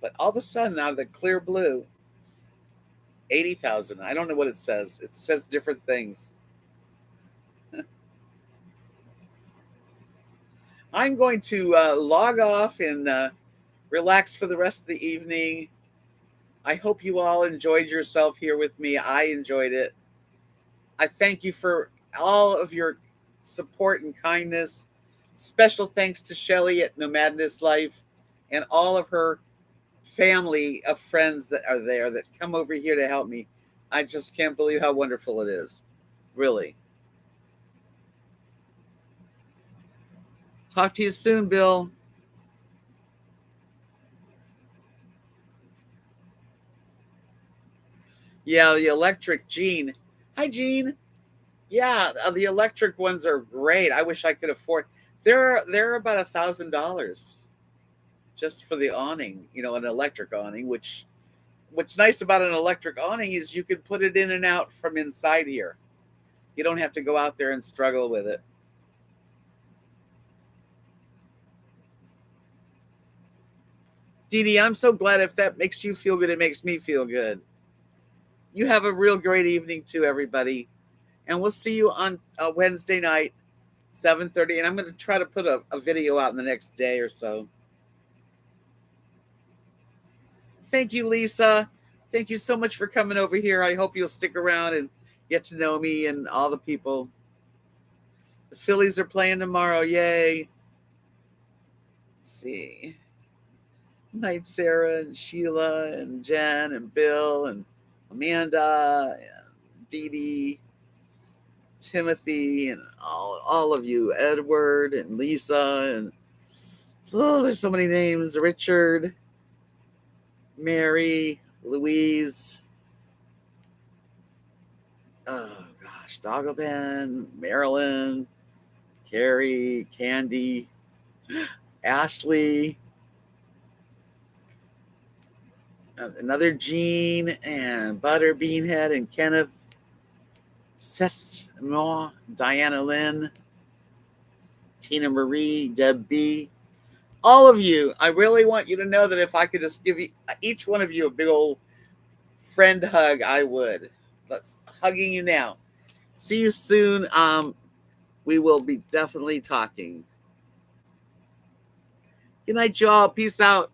But all of a sudden, out of the clear blue, 80,000. I don't know what it says. It says different things. I'm going to log off and relax for the rest of the evening. I hope you all enjoyed yourself here with me. I enjoyed it. I thank you for all of your support and kindness. Special thanks to Shelly at Nomadness Life and all of her family of friends that are there that come over here to help me. I just can't believe how wonderful it is. Really. Talk to you soon, Bill. Yeah, the electric Gene. Hi, Gene. Yeah, the electric ones are great. I wish I could afford. They're about $1,000 just for the awning. An electric awning, which What's nice about an electric awning is you can put it in and out from inside here. You don't have to go out there and struggle with it. Dee Dee, I'm so glad. If that makes you feel good, it makes me feel good. You have a real great evening too, everybody. And we'll see you on Wednesday night, 7:30. And I'm going to try to put a video out in the next day or so. Thank you, Lisa. Thank you so much for coming over here. I hope you'll stick around and get to know me and all the people. The Phillies are playing tomorrow. Yay. Let's see. Night, Sarah and Sheila and Jen and Bill and Amanda and Dee Dee, Timothy, and all of you, Edward and Lisa, and there's so many names. Richard, Mary, Louise, oh gosh, Dagobin, Marilyn, Carrie, Candy, Ashley, another Jean, and Butter, Beanhead, and Kenneth, Sesmo, Diana Lynn, Tina Marie, Deb B. All of you, I really want you to know that if I could just give you, each one of you, a big old friend hug, I would. Let's hugging you now. See you soon. We will be definitely talking. Good night, y'all. Peace out.